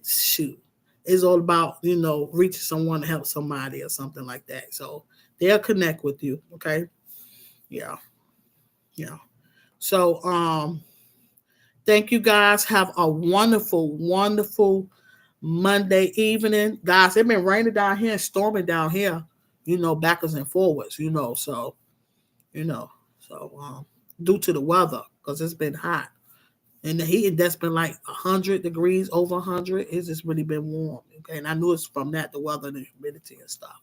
shoot. It's all about reaching someone to help somebody or something like that. So they'll connect with you. Okay, yeah. So thank you guys. Have a wonderful, wonderful Monday evening. Guys, it's been raining down here and storming down here, backwards and forwards, so, due to the weather, because it's been hot. And the heat that's been like 100 degrees, over 100. It's just really been warm. Okay. And I knew it's from that, the weather and the humidity and stuff,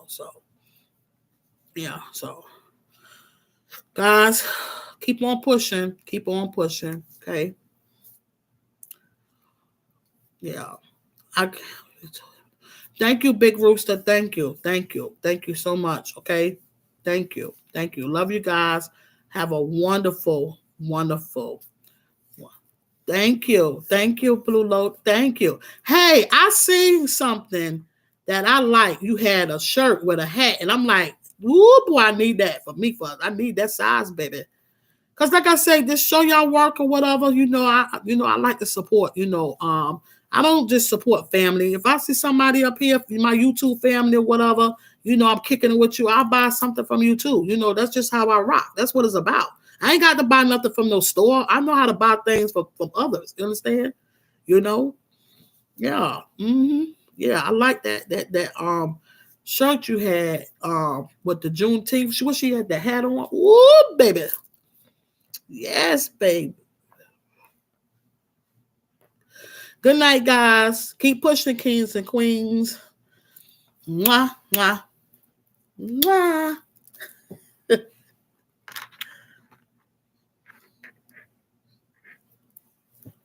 so, yeah. So, guys, keep on pushing. Keep on pushing. Okay. Yeah. Thank you, Big Rooster. Thank you. Thank you. Thank you so much. Okay. Thank you. Thank you. Love you guys. Have a wonderful, wonderful. Thank you. Thank you, Blue Load. Thank you. Hey, I seen something that I like. You had a shirt with a hat, and I'm like, woo, boy, I need that for me. I need that size, baby. Because like I say, just show y'all work or whatever. I like to support. I don't just support family. If I see somebody up here, my YouTube family or whatever, I'm kicking it with you. I'll buy something from you too. That's just how I rock. That's what it's about. I ain't got to buy nothing from no store. I know how to buy things from others. You understand? Yeah. Yeah, I like that shirt you had with the Juneteenth. What she had the hat on. Ooh, baby. Yes, baby. Good night, guys. Keep pushing, kings and queens. Mwah, mwah, mwah.